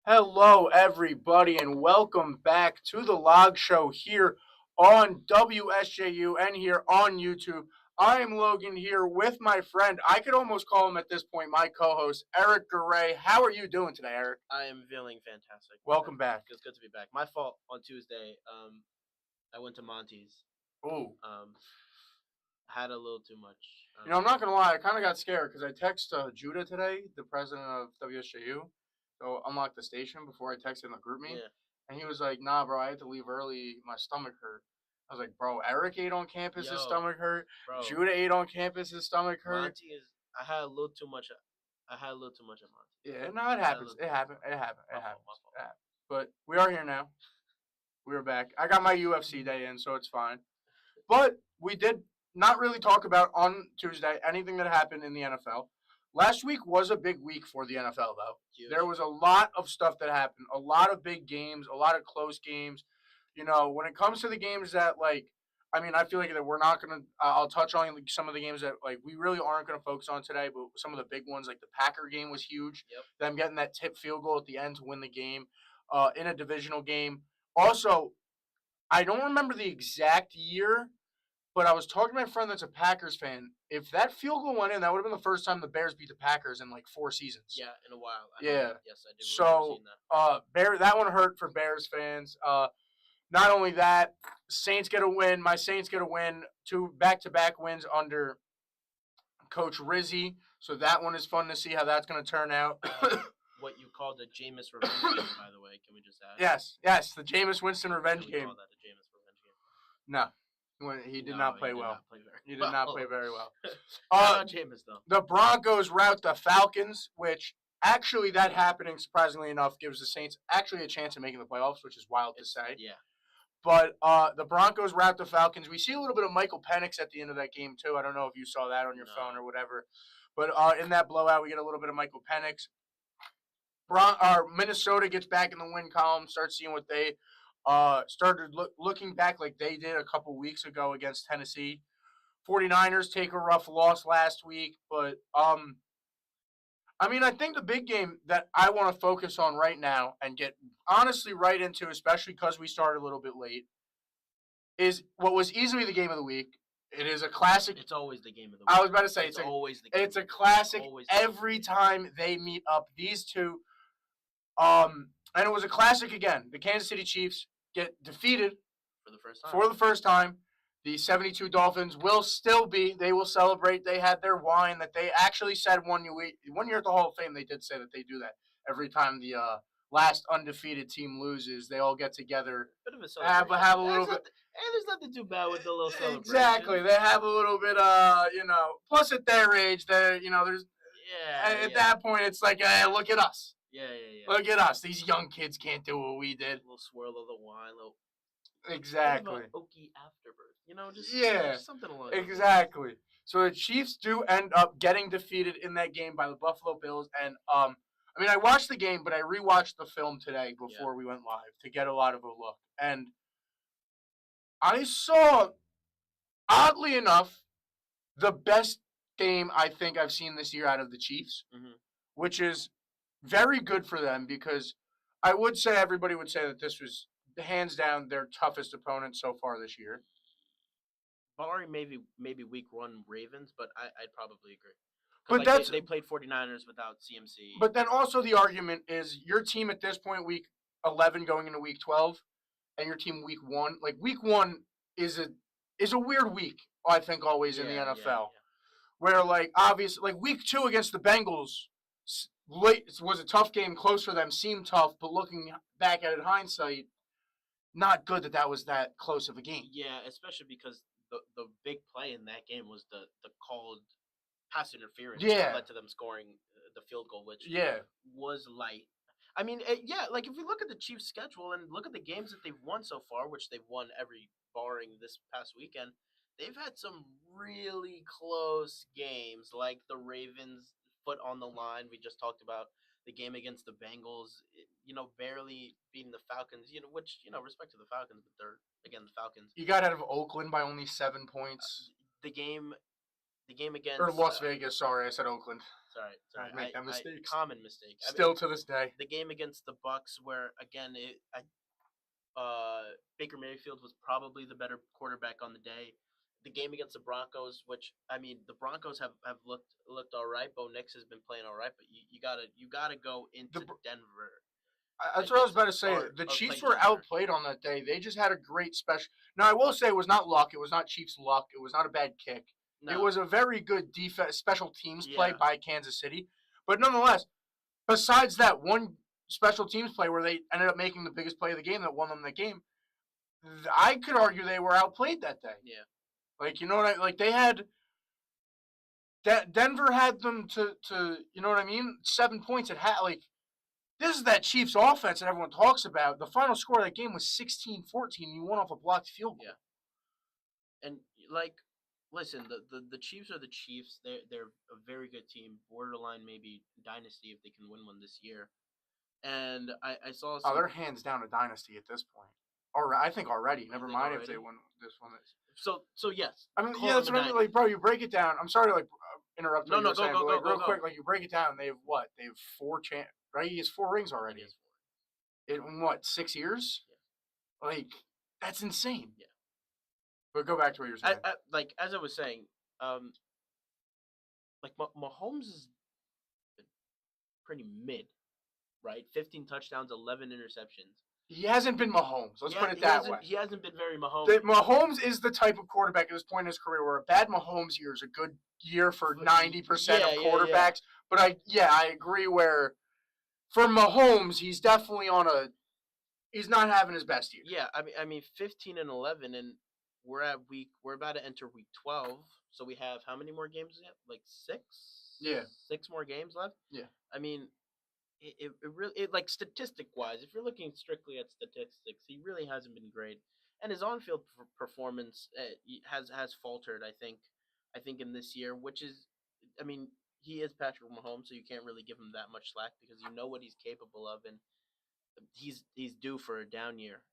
Hello, everybody, and welcome back to the Log Show here on WSJU and here on YouTube. I am Logan here with my friend. I could almost call him at this point my co-host, Eric Garay. How are you doing today, Eric? I am feeling fantastic. Welcome back. It's good to be back. My fault on Tuesday. I went to Monty's. Ooh. Had a little too much. I'm not going to lie. I kind of got scared because I texted Judah today, the president of WSJU, to unlock the station before I texted in the group meet. Yeah. And he was like, nah, bro, I had to leave early. My stomach hurt. I was like, bro, Eric ate on campus, his stomach hurt. Bro, Judah ate on campus, his stomach hurt. Monty is. I had a little too much. I had a little too much at Monty. Yeah, no, it happens. It happened. But we are here now. We are back. I got my UFC day in, so it's fine. But we did not really talk about on Tuesday anything that happened in the NFL. Last week was a big week for the NFL, though. Huge. There was a lot of stuff that happened, a lot of big games, a lot of close games. When it comes to the games that, I feel like that we're not going to I'll touch on some of the games that, we really aren't going to focus on today, but some of the big ones, like the Packer game was huge. Yep. Them getting that tip field goal at the end to win the game in a divisional game. Also, I don't remember the exact year, but I was talking to my friend that's a Packers fan. If that field goal went in, that would have been the first time the Bears beat the Packers in 4 seasons. Yeah, in a while. Yes, I do. So, that one hurt for Bears fans. Not only that, Saints get a win. My Saints get a win. 2 back-to-back wins under Coach Rizzi. So that one is fun to see how that's going to turn out. What you call the Jameis revenge game, by the way. Can we just add? Yes, the Jameis Winston revenge game. Call that the Jameis revenge game? No. He did not play well. He did not play very well. Not Jameis, though. The Broncos rout the Falcons, which actually that happening, surprisingly enough, gives the Saints actually a chance of making the playoffs, which is wild to say. Yeah. But the Broncos rout the Falcons. We see a little bit of Michael Penix at the end of that game, too. I don't know if you saw that on your phone or whatever. But in that blowout, we get a little bit of Michael Penix. Minnesota gets back in the win column, starts seeing what they started looking back like they did a couple weeks ago against Tennessee. 49ers take a rough loss last week, but I think the big game that I want to focus on right now and get honestly right into, especially because we started a little bit late, is what was easily the game of the week. It is a classic. It's always the game of the week. I was about to say it's always the game. It's a classic every time they meet up. These two, and it was a classic again. The Kansas City Chiefs get defeated for the first time. The 72 Dolphins will still be. They will celebrate. They had their wine that they actually said one year at the Hall of Fame. They did say that they do that every time the last undefeated team loses. They all get together. Bit of a celebration. Have a little bit. There's nothing too bad with the little celebration. Exactly. They have a little bit. Plus at their age, there's. At that point, it's like, look at us. Yeah. Look at us. These young kids can't do what we did. A little swirl of the wine, Exactly. Oaky afterbirth, just something along. Exactly. So the Chiefs do end up getting defeated in that game by the Buffalo Bills, and I watched the game, but I rewatched the film today before we went live to get a lot of a look, and I saw, oddly enough, the best game I think I've seen this year out of the Chiefs, which is very good for them because I would say everybody would say that this was hands down their toughest opponent so far this year. Barring maybe week 1 Ravens, but I'd probably agree. But they played 49ers without CMC. But then also the argument is your team at this point, week 11 going into week 12, and your team week 1. Like week 1 is a weird week, I think, always in the NFL. Where obviously week 2 against the Bengals was a tough game, close for them, seemed tough, but looking back at it in hindsight, not good that was that close of a game. Yeah, especially because the big play in that game was the called pass interference that led to them scoring the field goal, which was light. If you look at the Chiefs' schedule and look at the games that they've won so far, which they've won every barring this past weekend, they've had some really close games, like the Ravens' foot on the line. We just talked about the game against the Bengals, barely beating the Falcons, which, respect to the Falcons, but they're, again, the Falcons. You got out of Oakland by only 7 points. The game the game against or Las Vegas. Sorry, I said Oakland. Sorry. I make that mistake. Common mistake. Still to this day. The game against the Bucks, where again, Baker Mayfield was probably the better quarterback on the day. The game against the Broncos, which the Broncos have looked all right. Bo Nix has been playing all right, but you gotta go into Denver. That's what I was about to say. The Chiefs were outplayed on that day. They just had a great special. Now I will say it was not luck. It was not Chiefs luck. It was not a bad kick. No. It was a very good defense, special teams play by Kansas City. But nonetheless, besides that one special teams play where they ended up making the biggest play of the game that won them the game, I could argue they were outplayed that day. Yeah. Like, you know what they had Denver had them to you know what I mean? 7 points at this is that Chiefs offense that everyone talks about. The final score of that game was 16-14. You won off a blocked field goal. Yeah. And listen, the Chiefs are the Chiefs. They're a very good team, borderline maybe dynasty if they can win one this year. And I saw. They're hands down a dynasty at this point. I think already. Never mind if they win this one. So yes. I mean, that's what I mean. Like, bro, you break it down. I'm sorry to interrupt. No, go, real quick. Like, you break it down. They have what? They have 4 right? He has 4 rings already. In what, 6 years? Yeah. Like, that's insane. Yeah. But go back to what you're saying. As I was saying, Mahomes is pretty mid, right? 15 touchdowns, 11 interceptions. He hasn't been Mahomes. Let's put it that way. He hasn't been very Mahomes. Mahomes is the type of quarterback at this point in his career where a bad Mahomes year is a good year for 90% of quarterbacks. Yeah. But I agree where for Mahomes, he's definitely he's not having his best year. Yeah, I mean 15 and 11, and we're about to enter week 12. So we have how many more games yet? Like 6? Yeah. 6 more games left? Yeah. I mean, it really like statistic wise, if you're looking strictly at statistics, he really hasn't been great, and his on-field performance has faltered. I think in this year, which is, I mean, he is Patrick Mahomes, so you can't really give him that much slack because you know what he's capable of, and he's due for a down year.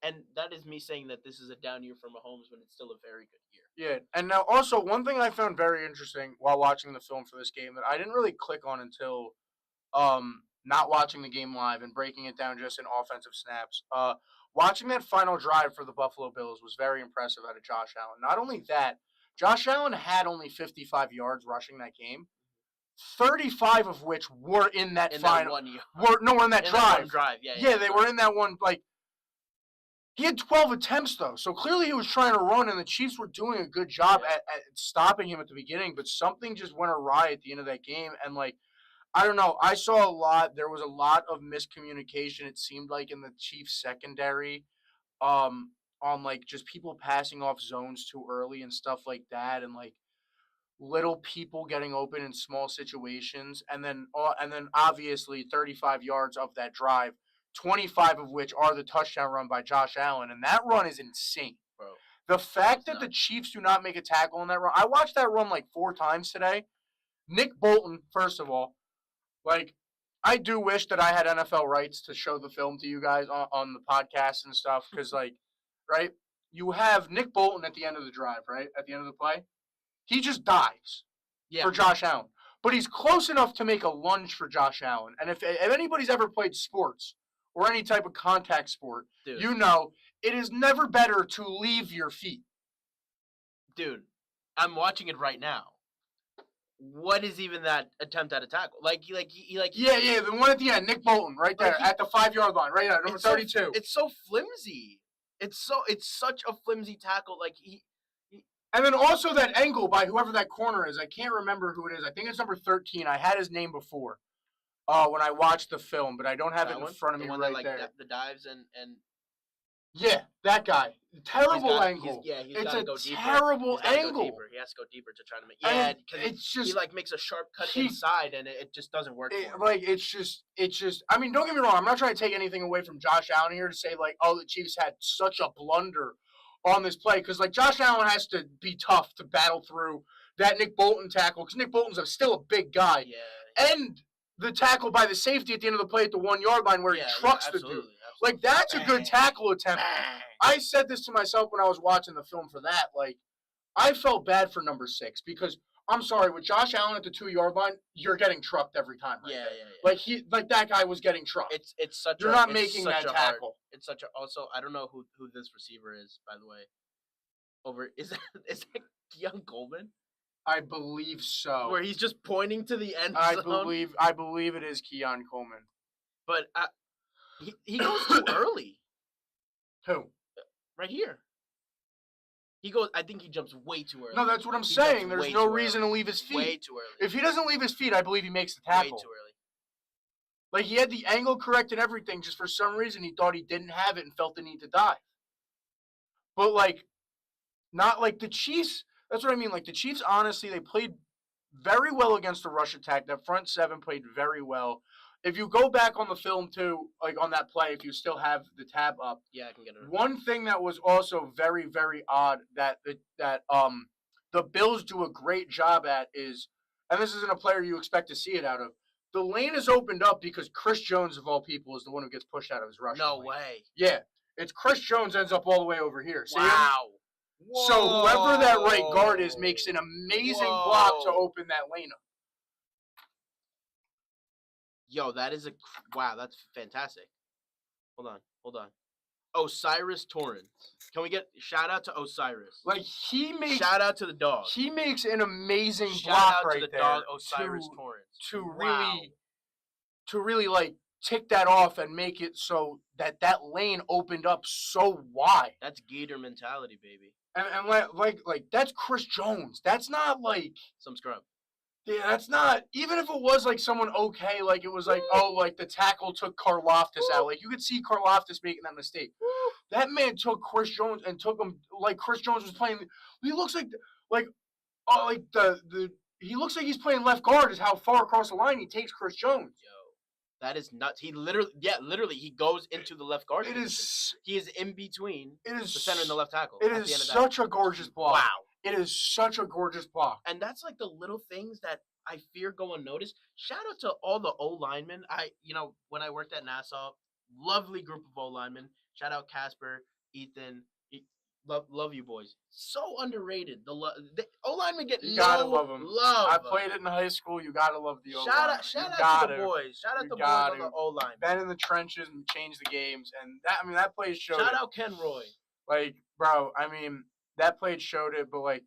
And that is me saying that this is a down year for Mahomes when it's still a very good year. Yeah, and now also one thing I found very interesting while watching the film for this game that I didn't really click on until not watching the game live and breaking it down just in offensive snaps. Watching that final drive for the Buffalo Bills was very impressive out of Josh Allen. Not only that, Josh Allen had only 55 yards rushing that game, 35 of which were in that final. That 1 year. Were in that drive. That drive. Yeah, they were in that one. Like, he had 12 attempts, though, so clearly he was trying to run, and the Chiefs were doing a good job at stopping him at the beginning, but something just went awry at the end of that game, and, like, I don't know. I saw a lot. There was a lot of miscommunication, it seemed like, in the Chiefs secondary on, like, just people passing off zones too early and stuff like that, and, like, little people getting open in small situations. And then obviously 35 yards of that drive, 25 of which are the touchdown run by Josh Allen. And that run is insane. Bro, the fact that the Chiefs do not make a tackle on that run. I watched that run like 4 times today. Nick Bolton, first of all, like, I do wish that I had NFL rights to show the film to you guys on the podcast and stuff. Because, like, right, you have Nick Bolton at the end of the drive, right? At the end of the play. He just dives for Josh Allen. But he's close enough to make a lunge for Josh Allen. And if anybody's ever played sports or any type of contact sport, dude, you know it is never better to leave your feet. Dude, I'm watching it right now. What is even that attempt at a tackle? Yeah, the one at the end, Nick Bolton, right there at the 5-yard line, right there, number 32. It's so flimsy. It's such a flimsy tackle. Like and then also that angle by whoever that corner is. I can't remember who it is. I think it's number 13. I had his name before when I watched the film, but I don't have it in front of me right there. The dives and yeah, that guy. Terrible angle. It's a terrible angle. He has to go deeper to try to make. Yeah, because he makes a sharp cut inside, and it just doesn't work. It's just. I mean, don't get me wrong. I'm not trying to take anything away from Josh Allen here to say like, oh, the Chiefs had such a blunder on this play, because like Josh Allen has to be tough to battle through that Nick Bolton tackle, because Nick Bolton's still a big guy, and the tackle by the safety at the end of the play at the 1-yard line where he trucks the dude. Absolutely. Like, that's a good tackle attempt. I said this to myself when I was watching the film for that. Like, I felt bad for number 6 because I'm sorry, with Josh Allen at the 2-yard line, you're getting trucked every time. Yeah. Like that guy was getting trucked. It's such. You're not making that tackle. It's such a. Also, I don't know who this receiver is, by the way. Is that Keon Coleman? I believe so. Where he's just pointing to the end zone. I believe it is Keon Coleman. But he goes too early. Who? Right here. He goes. I think he jumps way too early. No, that's what I'm saying. There's no reason to leave his feet. Way too early. If he doesn't leave his feet, I believe he makes the tackle. Way too early. Like, he had the angle correct and everything. Just for some reason, he thought he didn't have it and felt the need to dive. But, like, not like the Chiefs. That's what I mean. Like, the Chiefs, honestly, they played very well against the rush attack. That front seven played very well. If you go back on the film, too, like on that play, if you still have the tab up. Yeah, I can get it. One thing that was also very, very odd that the Bills do a great job at is, and this isn't a player you expect to see it out of, the lane is opened up because Chris Jones, of all people, is the one who gets pushed out of his rush. No way. Yeah. It's Chris Jones ends up all the way over here. See wow. Him? So whoever that right guard is makes an amazing block to open that lane up. Yo, that is wow, that's fantastic. Hold on. Osiris Torrance. Can we get shout out to Osiris? Like shout out to the dog. He makes an amazing shout block out right to the there. Dog Osiris Torrance. To really like tick that off and make it so that lane opened up so wide. That's Gator mentality, baby. And like that's Chris Jones. That's not like some scrub. Yeah, that's not, even if it was like someone okay, like it was like, oh, like the tackle took Karlaftis out. Like you could see Karlaftis making that mistake. That man took Chris Jones and took him like Chris Jones was playing. He looks like he looks like he's playing left guard is how far across the line he takes Chris Jones. Yo, that is nuts. He literally he goes into the left guard. He is in between the center and the left tackle. It is such a gorgeous block. Wow. It is such a gorgeous block. And that's like the little things that I fear go unnoticed. Shout out to all the O linemen. When I worked at Nassau, lovely group of O linemen. Shout out Casper, Ethan. Love you boys. So underrated. The O linemen get gotta love them. Love. I played it in high school. You gotta love the O line. Shout out to the boys. Shout out to the boys on the O line. Been in the trenches and changed the games, and that play showed. Shout out Ken Roy. Like, bro, I mean, that play showed it, but like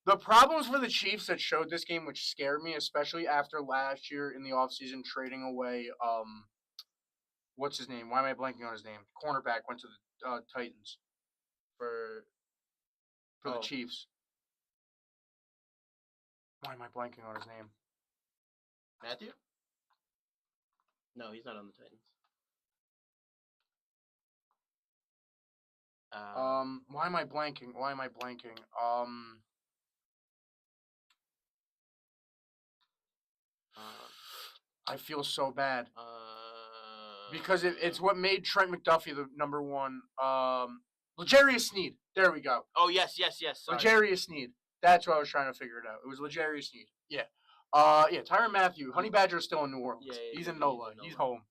the problems for the Chiefs that showed this game, which scared me, especially after last year in the offseason trading away what's his name? Why am I blanking on his name? Cornerback went to the Titans. For the Chiefs. Why am I blanking on his name? Matthew? No, he's not on the Titans. Why am I blanking? I feel so bad. Because it's what made Trent McDuffie the number one. L'Jarius Sneed. There we go. Oh, yes. Sorry. L'Jarius Sneed. That's what I was trying to figure it out. It was L'Jarius Sneed. Yeah. Tyrann Mathieu. Honey Badger is still in New Orleans. Yeah, he's in NOLA. He's home.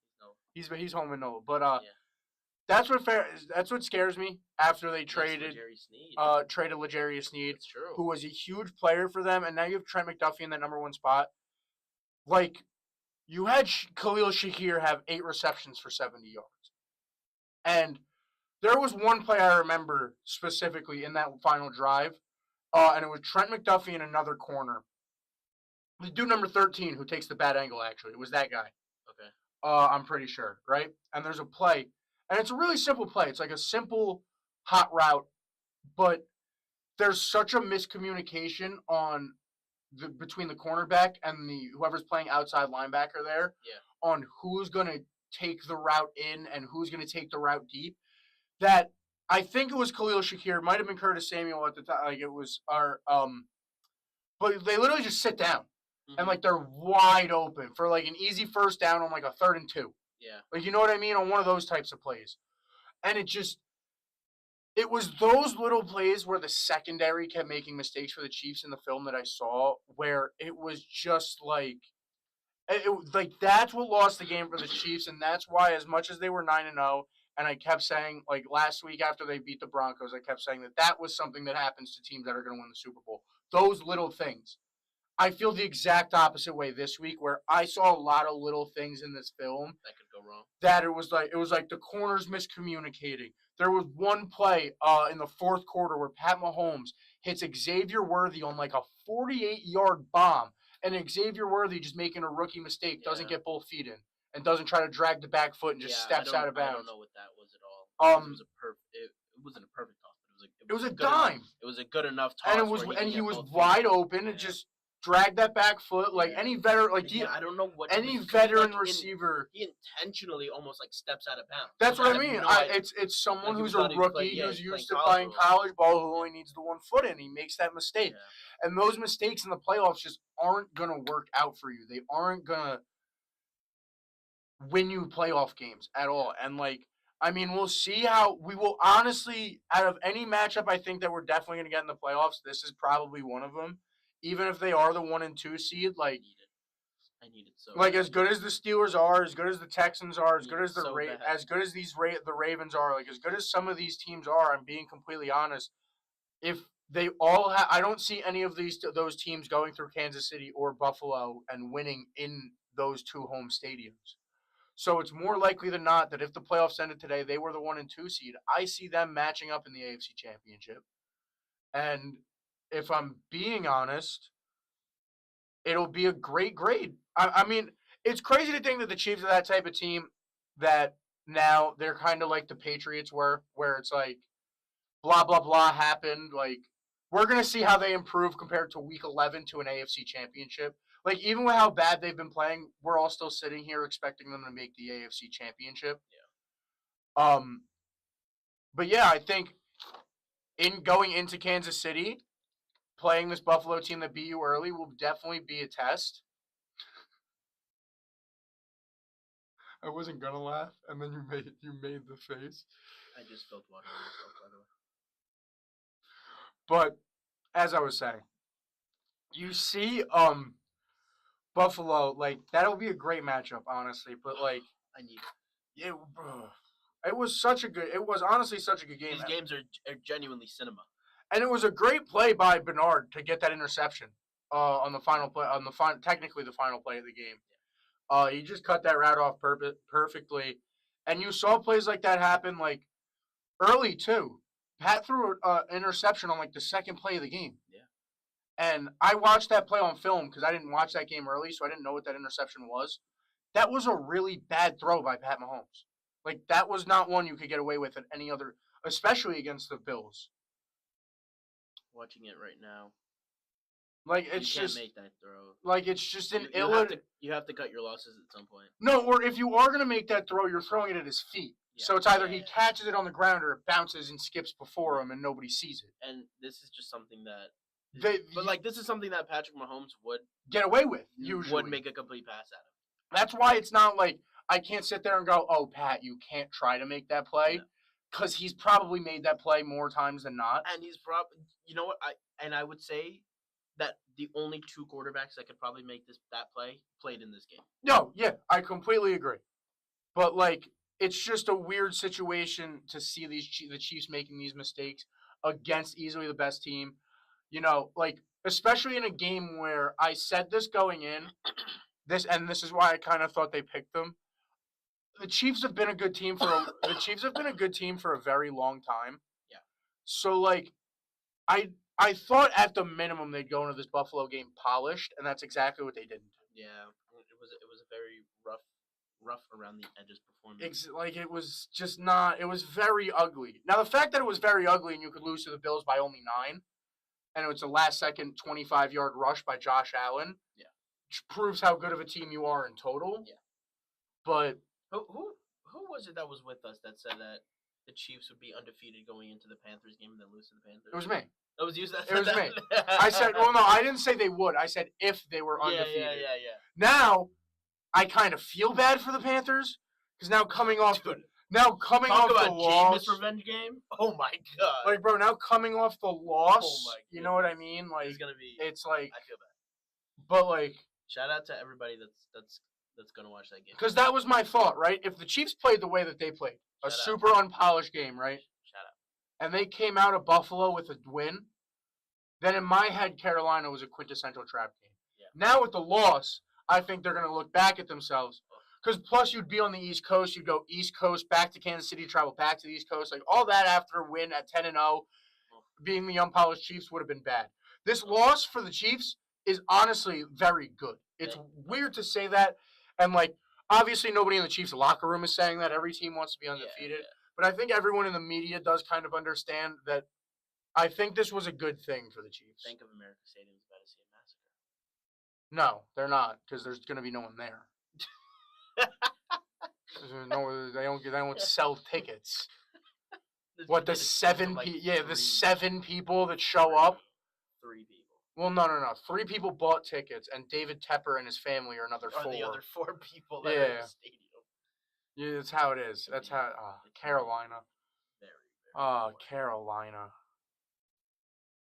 He's home in NOLA. But that's what scares me after they traded L'Jarius Sneed, who was a huge player for them, and now you have Trent McDuffie in that number one spot. Like, you had Khalil Shakir have 8 receptions for 70 yards. And there was one play I remember specifically in that final drive, and it was Trent McDuffie in another corner. The dude number 13 who takes the bad angle, actually. It was that guy. Okay. I'm pretty sure, right? And there's a play, and it's a really simple play. It's like a simple hot route, but there's such a miscommunication between the cornerback and whoever's playing outside linebacker there on who's going to take the route in and who's going to take the route deep, that I think it was Khalil Shakir, might have been Curtis Samuel at the time, like it was but they literally just sit down and like they're wide open for like an easy first down on like a 3rd and 2. Yeah. Like, you know what I mean? On one of those types of plays. And it was those little plays where the secondary kept making mistakes for the Chiefs in the film that I saw, where it was just like, that's what lost the game for the Chiefs, and that's why, as much as they were 9-0, and I kept saying, like last week after they beat the Broncos, I kept saying that was something that happens to teams that are going to win the Super Bowl. Those little things. I feel the exact opposite way this week, where I saw a lot of little things in this film that could go wrong. That it was like the corners miscommunicating. There was one play in the fourth quarter where Pat Mahomes hits Xavier Worthy on like a 48-yard bomb, and Xavier Worthy just making a rookie mistake, doesn't get both feet in, and doesn't try to drag the back foot and just steps out of bounds. I don't know what that was at all. It wasn't a perfect toss. It was a dime. Enough, it was a good enough toss, and he was wide open and just dragged that back foot like any veteran. I don't know what any veteran receiver. He intentionally almost like steps out of bounds. That's what I mean. It's someone who's a rookie who's used to playing college ball who only needs the 1 foot in. He makes that mistake, and those mistakes in the playoffs just aren't gonna work out for you. They aren't gonna win you playoff games at all. And I mean, we'll see how we will honestly, out of any matchup I think that we're definitely going to get in the playoffs, this is probably one of them. Even if they are the 1 and 2 seed, I need it so as good as the Steelers are, as good as the Texans are, as good as as good as the Ravens are, as good as some of these teams are, I'm being completely honest. If they all I don't see any of those teams going through Kansas City or Buffalo and winning in those 2 home stadiums. So it's more likely than not that if the playoffs ended today, they were the 1 and 2 seed. I see them matching up in the AFC Championship. And if I'm being honest, it'll be a great grade. I mean, it's crazy to think that the Chiefs are that type of team that now they're kind of like the Patriots were, where it's like blah, blah, blah happened. We're going to see how they improve compared to week 11 to an AFC Championship. Even with how bad they've been playing, we're all still sitting here expecting them to make the AFC Championship. Yeah. But yeah, I think in going into Kansas City, playing this Buffalo team that beat you early will definitely be a test. I wasn't gonna laugh, and then you made the face. I just felt water on myself, by the way. But as I was saying, you see, Buffalo, that'll be a great matchup, honestly. But I need it. It was honestly such a good game. These games are genuinely cinema. And it was a great play by Bernard to get that interception on the final play, technically the final play of the game. He just cut that route off perfectly, and you saw plays like that happen early too. Pat threw an interception on the second play of the game. Yeah. And I watched that play on film because I didn't watch that game early, so I didn't know what that interception was. That was a really bad throw by Pat Mahomes. That was not one you could get away with at any other, especially against the Bills. Watching it right now. It's you can't just make that throw. It's just an you have to cut your losses at some point. No, or if you are gonna make that throw, you're throwing it at his feet. Yeah. So it's either he catches it on the ground or it bounces and skips before him and nobody sees it. And this is just something that this is something that Patrick Mahomes would get away with. Usually would make a complete pass at him. That's why it's not I can't sit there and go, "Oh, Pat, you can't try to make that play," because he's probably made that play more times than not. And he's probably, I would say that the only 2 quarterbacks that could probably make that play played in this game. No, yeah, I completely agree. But it's just a weird situation to see the Chiefs making these mistakes against easily the best team. Especially in a game where I said this going in, this is why I kind of thought they picked them. The Chiefs have been a good team for a very long time. Yeah. So I thought at the minimum they'd go into this Buffalo game polished, and that's exactly what they didn't do. Yeah, it was a very rough around the edges performance. It was just not. It was very ugly. Now the fact that it was very ugly and you could lose to the Bills by only 9, and it was a last-second 25-yard rush by Josh Allen. Yeah, which proves how good of a team you are in total. Yeah, but who was it that was with us that said that the Chiefs would be undefeated going into the Panthers game and then lose to the Panthers? It was me. That was you. It was me. I said, well, no, I didn't say they would. I said if they were undefeated. Yeah. Now, I kind of feel bad for the Panthers because now coming off the loss, revenge game. Oh my god! Bro, now coming off the loss, oh my you know what I mean? It's gonna be. It's I feel bad. But shout out to everybody that's gonna watch that game. Because that was my thought, right? If the Chiefs played the way that they played, super unpolished game, right? Shout out. And they came out of Buffalo with a win, then in my head, Carolina was a quintessential trap game. Now with the loss, I think they're going to look back at themselves. Because plus you'd be on the East Coast, you'd go East Coast back to Kansas City, travel back to the East Coast, like all that after a win at 10-0, being the unpolished Chiefs would have been bad. This loss for the Chiefs is honestly very good. It's weird to say that, and like obviously nobody in the Chiefs locker room is saying that. Every team wants to be undefeated, but I think everyone in the media does kind of understand that. I think this was a good thing for the Chiefs. Bank of America Stadium is about to see a massacre. No, they're not, because there's going to be no one there. No, they don't sell tickets. What, the 7 people? Yeah, the 7 people that show up. 3 people. Well, no. 3 people bought tickets, and David Tepper and his family are another 4. The other 4 people that are in the stadium. Yeah, that's how it is. That's how. Carolina. Very. Carolina.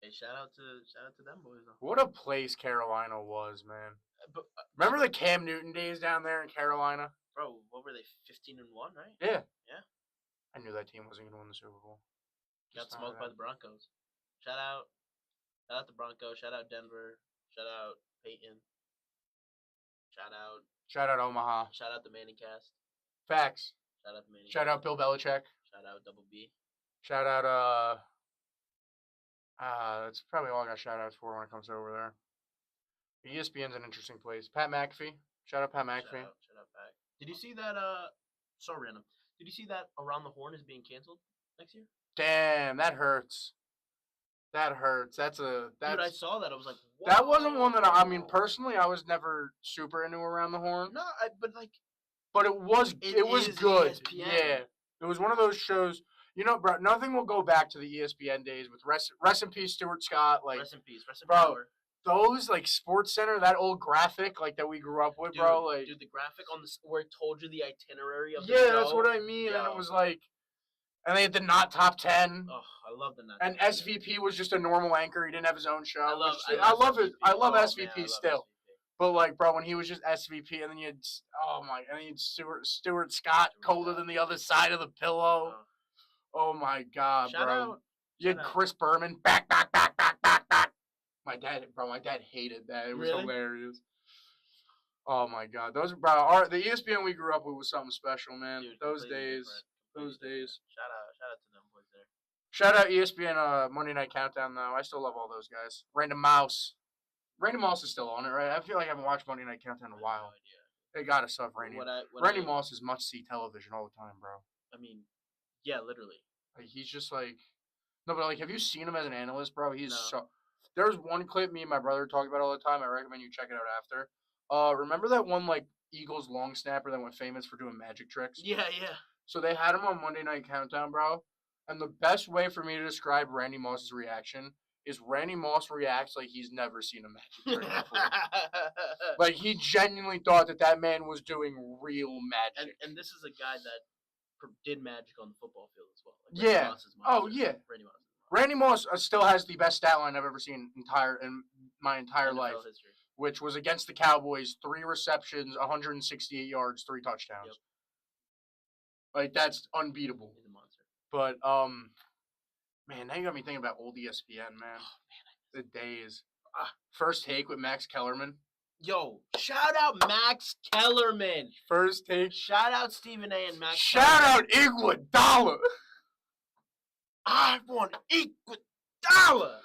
Hey, shout out to them boys. Though. What a place Carolina was, man. Remember the Cam Newton days down there in Carolina? Bro, what were they? 15-1, right? Yeah. Yeah. I knew that team wasn't going to win the Super Bowl. Got smoked by the Broncos. Shout out the Broncos. Shout out Denver. Shout out Peyton. Shout out Omaha. Shout out the Manning cast. Facts. Shout out the Manning. Shout out Bill Belichick. Shout out Double B. Shout out that's probably all I got shout outs for when it comes over there. ESPN's an interesting place. Pat McAfee. Shout out Pat McAfee. Shout out Pat. Did you see that so random. Did you see that Around the Horn is being canceled next year? Damn, that hurts. That's Dude, I saw that. I was like, what? That wasn't one that I mean, personally, I was never super into Around the Horn. No, but it was good. ESPN. Yeah. It was one of those shows. You know, bro, nothing will go back to the ESPN days with rest in peace Stuart Scott. Like, rest in peace. Rest in power. Those like Sports Center, that old graphic like that we grew up with, dude, bro. Like, dude, the graphic on where it told you the itinerary of the show. show. That's what I mean. Yo. And it was like, and they had the not top 10. Oh, I love the not. And SVP was just a normal anchor. He didn't have his own show. I love it. I love SVP man, still. SVP. But like, bro, when he was just SVP, and then you had Stuart Scott, colder than the other side of the pillow. Oh my God, bro. You had Chris Berman, back. My dad hated that. It was hilarious. Oh my God, the ESPN we grew up with was something special, man. Dude, those days. Shout out to them boys there. Shout out ESPN Monday Night Countdown though. I still love all those guys. Random Mouse is still on it, right? I feel like I haven't watched Monday Night Countdown in a while. No idea. They gotta sub Randy. Randy Moss is must-see television all the time, bro. I mean, yeah, literally. Like, he's just like, no, but like, have you seen him as an analyst, bro? There's one clip me and my brother talk about all the time. I recommend you check it out after. Remember that one like Eagles long snapper that went famous for doing magic tricks? Yeah. So they had him on Monday Night Countdown, bro. And the best way for me to describe Randy Moss's reaction is Randy Moss reacts like he's never seen a magic trick before. Like, he genuinely thought that man was doing real magic. And this is a guy that did magic on the football field as well. Like, yeah. Randy Moss still has the best stat line I've ever seen in my entire NFL life, history. Which was against the Cowboys, 3 receptions, 168 yards, 3 touchdowns. Yep. Like, that's unbeatable. He's a monster. But, man, now you got me thinking about old ESPN, man. Oh, man. The days. First Take with Max Kellerman. Yo, shout out Max Kellerman. First Take. Shout out Stephen A. and Max Shout out Iguodala. I want Iguodala.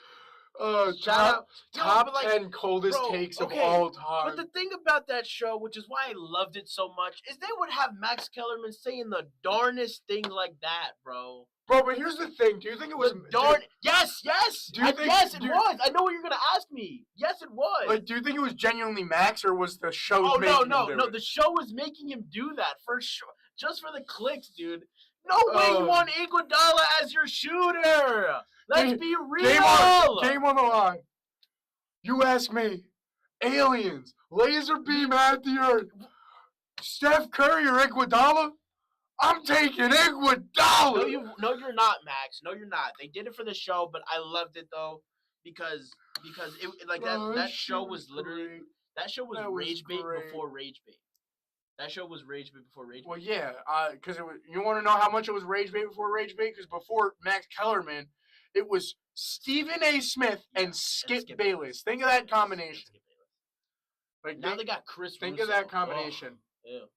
Top 10 coldest takes of all time. But the thing about that show, which is why I loved it so much, is they would have Max Kellerman saying the darnest things like that, bro. Bro, but here's the thing. Do you think it was Yes. Yes, it was. I know what you're gonna ask me. Yes, it was. Like, do you think it was genuinely Max, or was the show? No. The show was making him do that for sure, just for the clicks, dude. No way you want Iguodala as your shooter. Let's be real. Game on the line. You ask me. Aliens. Laser beam at the earth. Steph Curry or Iguodala? I'm taking Iguodala. No, you're not, Max. No, you're not. They did it for the show, but I loved it though because it like that show was literally rage bait before rage bait. That show was rage bait before rage bait. Well, yeah, because you want to know how much it was rage bait before rage bait? Because before Max Kellerman, it was Stephen A. Smith and Skip Bayless. Think of that combination. Like now they got Chris Think Russo. of that combination. Oh, ew.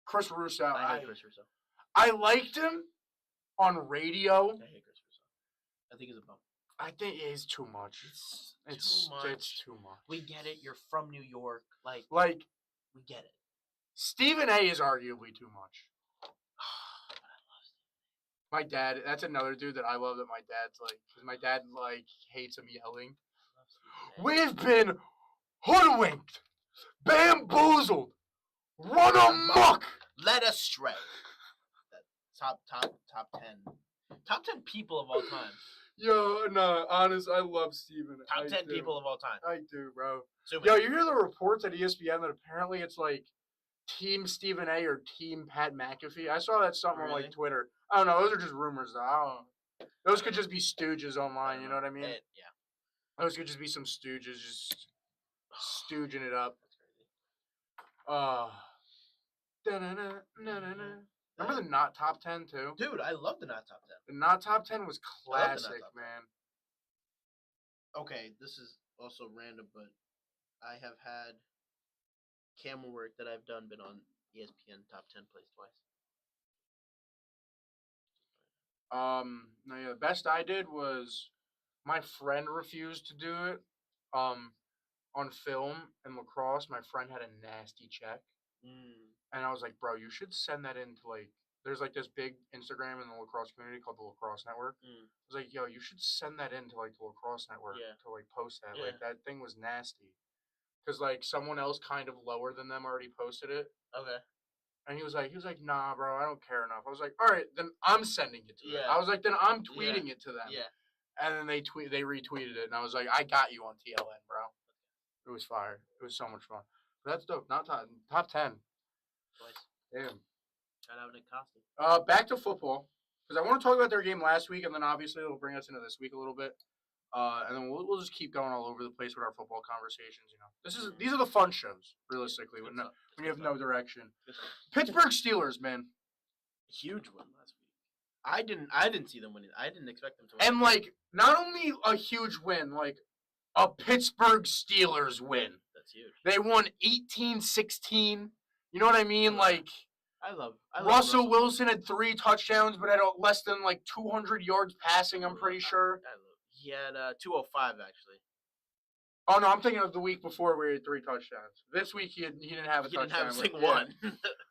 Chris Russo. I hate Chris Russo. I liked him on radio. I hate Chris Russo. I think he's a bum. I think it is too much. It's too much. We get it. You're from New York. Like we get it. Stephen A is arguably too much. My dad, that's another dude that I love that my dad's like, because my dad like hates him yelling. We've been hoodwinked, bamboozled, run amok, led astray. Top 10 people of all time. Yo, no, honest, I love Steven. Top 10 people of all time. I do, bro. Super. Yo, you hear the reports at ESPN that apparently it's like Team Stephen A or Team Pat McAfee? I saw that something on like Twitter. I don't know. Those are just rumors, though. I don't know. Those could just be stooges online. You know what I mean? Yeah. Those could just be some stooges just stooging it up. That's crazy. Remember the Not Top 10 too? Dude, I love the Not Top 10. The Not Top 10 was classic, man. Okay, this is also random, but I have had camera work that I've done been on ESPN Top 10 plays twice. No, yeah, the best I did was my friend refused to do it. On film and lacrosse, my friend had a nasty check. And I was like, bro, you should send that in to like, there's like this big Instagram in the lacrosse community called the Lacrosse Network. I was like, yo, you should send that in to like the Lacrosse Network to like post that. Like that thing was nasty. Cause like someone else kind of lower than them already posted it. Okay. And he was like, nah, bro, I don't care enough. I was like, all right, then I'm sending it to them. I was like, then I'm tweeting it to them. Yeah. And then they retweeted it, and I was like, I got you on TLN, bro. It was fire. It was so much fun. But that's dope. Not top 10. Damn. Shout out Nick Costa. Back to football, because I want to talk about their game last week, and then obviously it'll bring us into this week a little bit. And then we'll just keep going all over the place with our football conversations. You know, these are the fun shows, realistically, when you have no direction. Pittsburgh Steelers, man, huge win last week. I didn't see them winning. I didn't expect them to win. And like, not only a huge win, like a Pittsburgh Steelers win. That's huge. They won 18-16. You know what I mean? Like, I love Russell Wilson had 3 touchdowns, but had less than like 200 yards passing. I'm pretty sure. He had 205 actually. Oh no, I'm thinking of the week before where he had 3 touchdowns. This week he didn't have a touchdown. He didn't have a single one.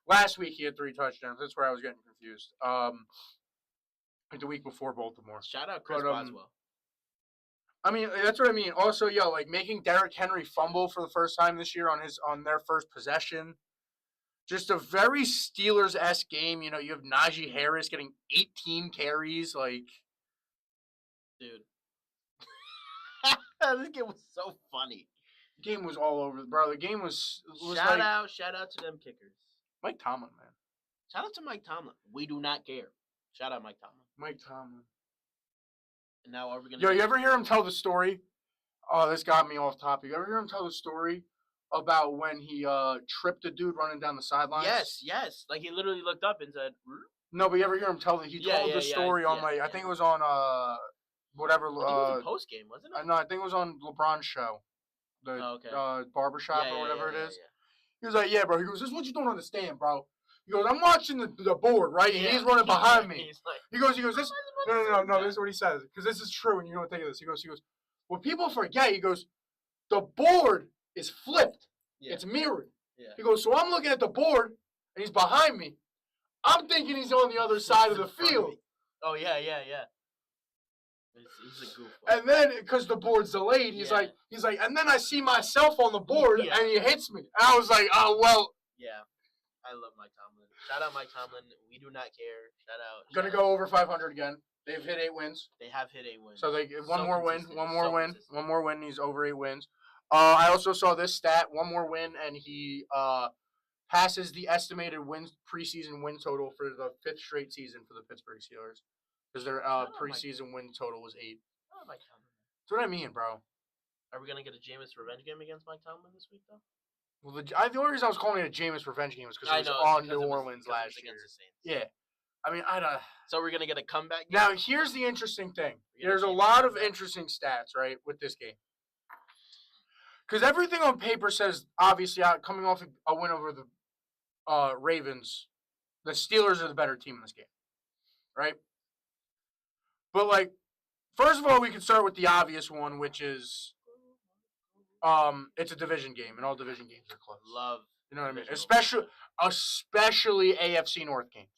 Last week he had 3 touchdowns. That's where I was getting confused. The week before Baltimore. Shout out Chris Boswell. I mean, that's what I mean. Also, yo, like making Derrick Henry fumble for the first time this year on their first possession. Just a very Steelers-esque game. You know, you have Najee Harris getting 18 carries. Like, dude, this game was so funny. The game was all over, bro. The game was shout out to them kickers. Mike Tomlin, man. Shout out to Mike Tomlin. We do not care. Shout out Mike Tomlin. Mike Tomlin. And now are we gonna? Yo, you ever hear him tell the story? Oh, this got me off topic. You ever hear him tell the story about when he tripped a dude running down the sidelines? Yes. Like he literally looked up and said, No, but you ever hear him tell that he told the story on I think it was on whatever. I think it was a post game, wasn't it? No, I think it was on LeBron's show, the barbershop or whatever it is. He was like, yeah, bro. He goes, this is what you don't understand, bro. He goes, I'm watching the board, right? And he's running behind me. He goes, this. No. This is what he says, because this is true, and you don't think of this. He goes, what people forget, he goes, the board is flipped. Yeah. It's mirrored. Yeah. He goes, so I'm looking at the board, and he's behind me. I'm thinking he's on the other side of the field. Oh, yeah. He's a goof. And then, because the board's delayed, he's like, and then I see myself on the board, and he hits me. And I was like, oh, well. Yeah. I love Mike Tomlin. Shout out Mike Tomlin. We do not care. Shout out. Gonna go over 500 again. They've hit 8 wins. They have hit 8 wins. So they one more win. He's over 8 wins. I also saw this stat. 1 more win, and he passes the estimated preseason win total for the 5th straight season for the Pittsburgh Steelers, because their preseason win total was 8. Oh, Mike Tomlin. That's what I mean, bro. Are we gonna get a Jameis revenge game against Mike Tomlin this week, though? Well, the only reason I was calling it a Jameis revenge game was because it was on New Orleans last year. Yeah. I mean, So we're going to get a comeback game? Now, here's the interesting thing. There's a lot of interesting stats, right, with this game. Because everything on paper says, obviously, coming off a win over the Ravens, the Steelers are the better team in this game, right? But, like, first of all, we can start with the obvious one, which is it's a division game, and all division games are close. You know what I mean? Especially AFC North games.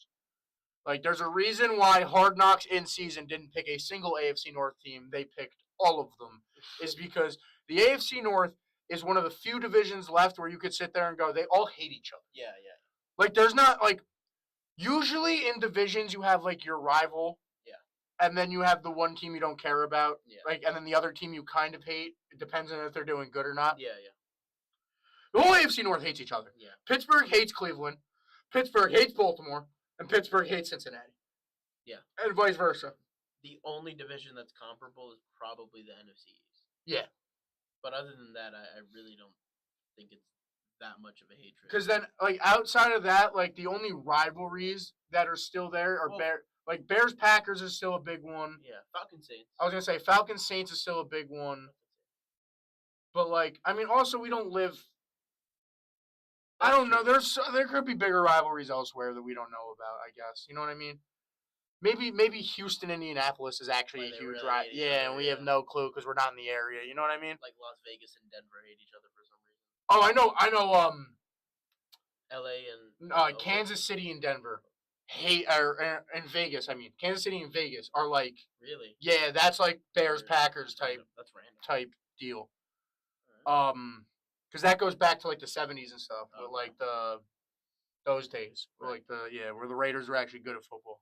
Like, there's a reason why Hard Knocks in season didn't pick a single AFC North team. They picked all of them. Is because the AFC North is one of the few divisions left where you could sit there and go, they all hate each other. Yeah. Like, there's not, like, usually in divisions you have, like, your rival. Yeah. And then you have the one team you don't care about. Yeah. Like, and then the other team you kind of hate. It depends on if they're doing good or not. Yeah. The whole AFC North hates each other. Yeah. Pittsburgh hates Cleveland. Pittsburgh hates Baltimore. And Pittsburgh hates Cincinnati. Yeah. And vice versa. The only division that's comparable is probably the NFC East. Yeah. But other than that, I really don't think it's that much of a hatred. Because then, like, outside of that, like, the only rivalries that are still there are Bears-Packers is still a big one. Yeah, Falcons-Saints. I was going to say Falcons-Saints is still a big one. But, like, I mean, also, we don't live... I don't know. There could be bigger rivalries elsewhere that we don't know about, I guess. You know what I mean? Maybe Houston, Indianapolis is actually a huge rivalry. Yeah, and we have no clue because we're not in the area. You know what I mean? Like Las Vegas and Denver hate each other for some reason. Oh, I know. LA and Kansas City and Denver hate, and Vegas. I mean, Kansas City and Vegas are like really. Yeah, that's like Bears Packers type. That's random. Type deal. Right. Because that goes back to like the 70s and stuff, with like those days, right. Where the Raiders were actually good at football.